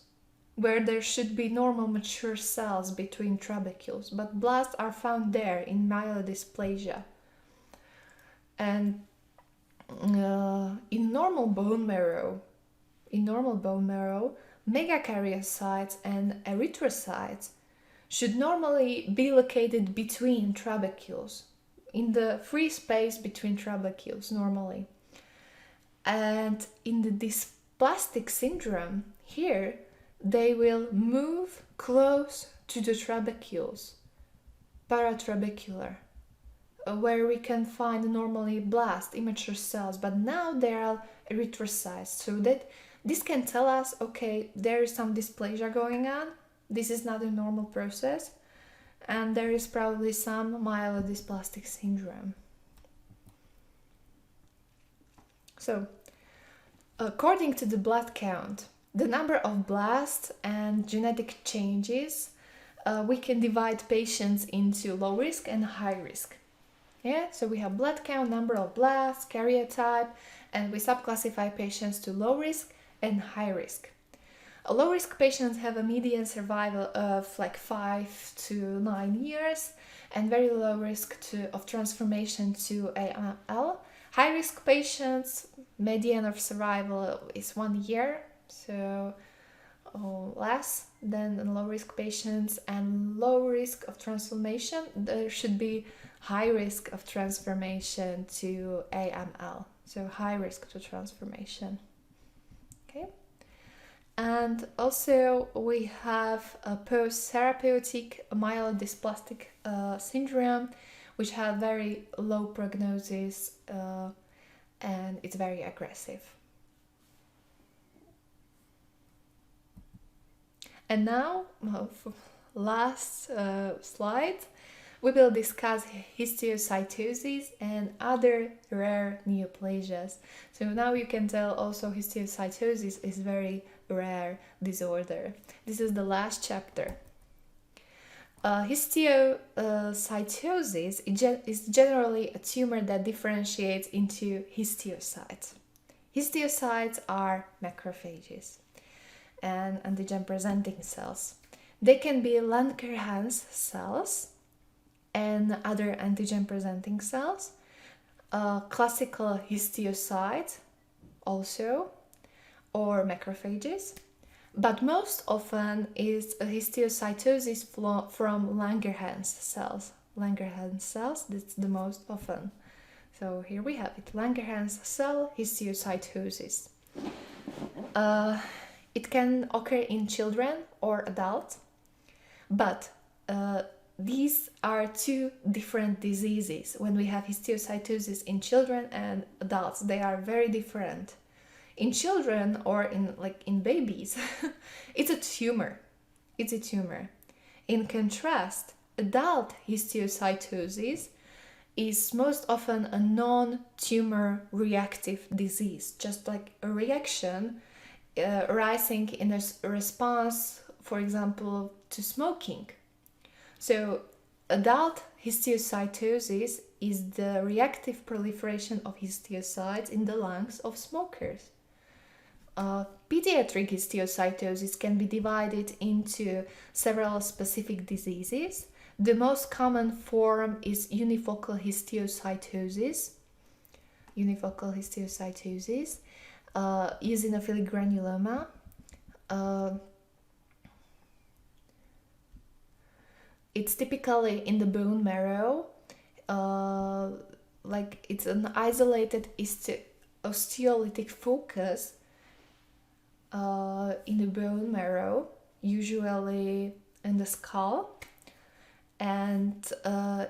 where there should be normal mature cells between trabecules, but blasts are found there in myelodysplasia. And in normal bone marrow, megakaryocytes and erythrocytes should normally be located between trabecules, in the free space between trabecules normally. And in the dysplastic syndrome, here they will move close to the trabecules, paratrabecular, where we can find normally blast immature cells, but now they are erythrocytes, so that this can tell us, okay, there is some dysplasia going on, this is not a normal process, and there is probably some myelodysplastic syndrome. So, according to the blood count, the number of blasts and genetic changes, we can divide patients into low risk and high risk. Yeah, so we have blood count, number of blasts, karyotype, and we subclassify patients to low risk and high risk. Low risk patients have a median survival of like 5 to 9 years and very low risk of transformation to AML. High risk patients, median of survival is 1 year, so less than low risk patients, and low risk of transformation. There should be high risk of transformation to AML, so high risk to transformation. Okay. And also we have a post-therapeutic myelodysplastic syndrome, which has very low prognosis and it's very aggressive. And now, for last slide, we will discuss histiocytosis and other rare neoplasias. So now you can tell also histiocytosis is very rare disorder. This is the last chapter. Histiocytosis is generally a tumor that differentiates into histiocytes. Histiocytes are macrophages and antigen-presenting cells. They can be Langerhans cells and other antigen-presenting cells, classical histiocytes also, or macrophages. But most often is a histiocytosis from Langerhans cells. Langerhans cells, that's the most often. So here we have it, Langerhans cell histiocytosis. It can occur in children or adults, but these are two different diseases. When we have histiocytosis in children and adults, they are very different. In children or in babies, it's a tumor. It's a tumor. In contrast, adult histiocytosis is most often a non-tumor reactive disease, just like a reaction arising in a response, for example, to smoking. So adult histiocytosis is the reactive proliferation of histiocytes in the lungs of smokers. Pediatric histiocytosis can be divided into several specific diseases. The most common form is unifocal histiocytosis. Unifocal histiocytosis, eosinophilic granuloma. It's typically in the bone marrow. It's an isolated osteolytic focus in the bone marrow, usually in the skull, and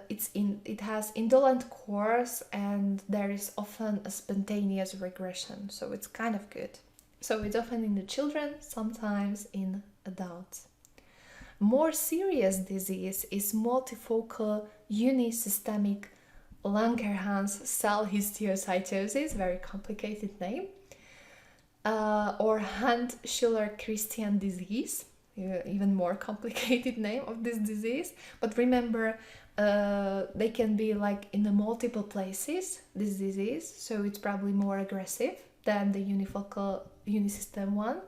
it has indolent course, and there is often a spontaneous regression, so it's kind of good. So it's often in the children, sometimes in adults. More serious disease is multifocal unisystemic Langerhans cell histiocytosis, very complicated name, or Hand-Schüller-Christian disease, even more complicated name of this disease. But remember, they can be in the multiple places, this disease, so it's probably more aggressive than the unifocal unisystem one.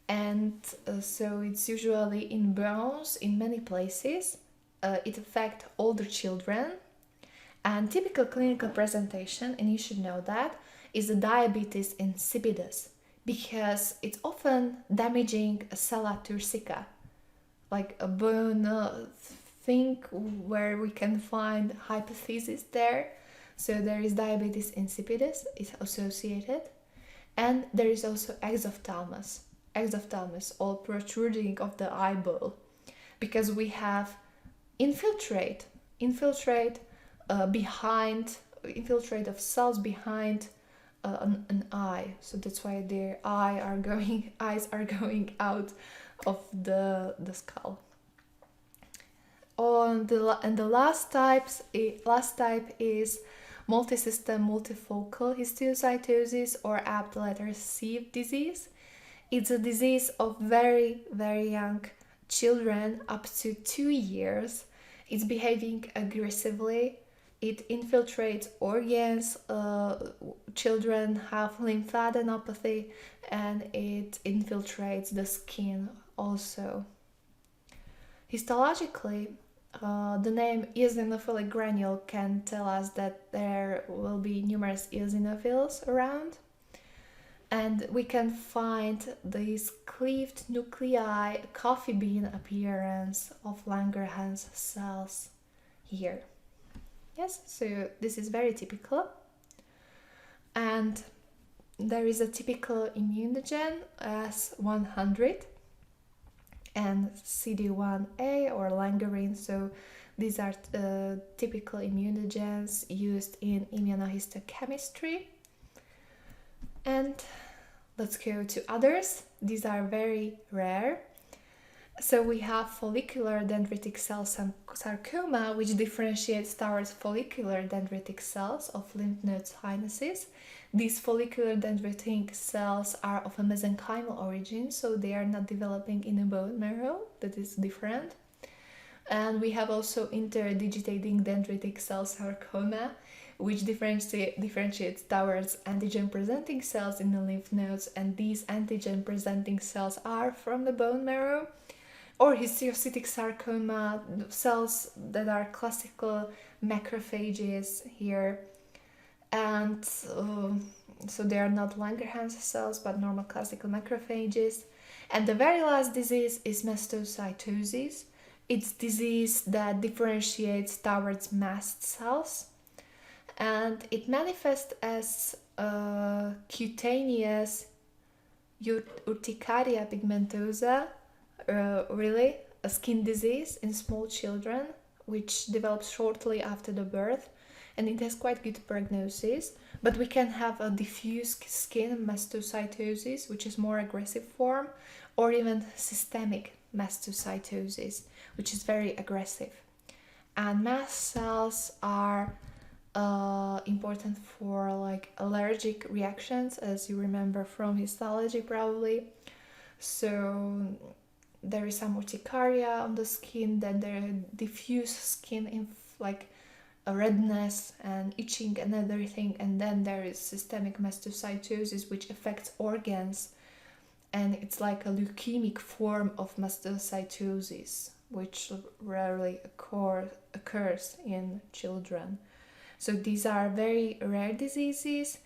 And so it's usually in bones in many places. It affects older children. And typical clinical presentation, and you should know that, is a diabetes insipidus, because it's often damaging a sella turcica, like a bone thing where we can find hypothesis there. So there is diabetes insipidus, is associated. And there is also exophthalmos, all protruding of the eyeball, because we have infiltrate of cells behind an eye. So that's why their eyes are going out of the skull. And the last type is multisystem multifocal histiocytosis, or apt letter C disease. It's a disease of very, very young children up to 2 years. It's behaving aggressively. It infiltrates organs. Children have lymphadenopathy, and it infiltrates the skin also. Histologically, the name eosinophilic granule can tell us that there will be numerous eosinophils around. And we can find these cleaved nuclei, coffee bean appearance of Langerhans cells here. Yes, so this is very typical. And there is a typical immunogen S100 and CD1A or Langerine. So these are typical immunogens used in immunohistochemistry. And let's go to others. These are very rare. So we have follicular dendritic cell sarcoma, which differentiates towards follicular dendritic cells of lymph nodes sinuses. These follicular dendritic cells are of a mesenchymal origin, so they are not developing in a bone marrow. That is different. And we have also interdigitating dendritic cell sarcoma, which differentiates towards antigen-presenting cells in the lymph nodes, and these antigen-presenting cells are from the bone marrow. or histiocytic sarcoma, cells that are classical macrophages here. And so they are not Langerhans cells, but normal classical macrophages. And the very last disease is Mestocytosis. It's disease that differentiates towards mast cells, and it manifests as cutaneous urticaria pigmentosa, really a skin disease in small children, which develops shortly after the birth, and it has quite good prognosis. But we can have a diffuse skin mastocytosis, which is more aggressive form, or even systemic mastocytosis, which is very aggressive. And mast cells are important for like allergic reactions, as you remember from histology probably. So there is some urticaria on the skin, then there is diffuse skin like a redness and itching and everything, and then there is systemic mastocytosis, which affects organs, and it's like a leukemic form of mastocytosis, which rarely occurs in children. So these are very rare diseases.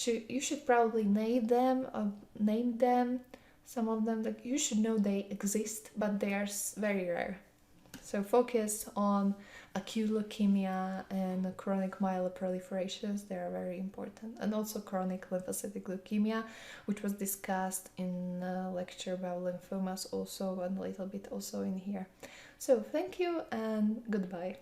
You should probably name them. Some of them that you should know they exist, but they are very rare. So focus on acute leukemia and chronic myeloproliferations. They are very important. And also chronic lymphocytic leukemia, which was discussed in a lecture about lymphomas also, and a little bit also in here. So thank you and goodbye.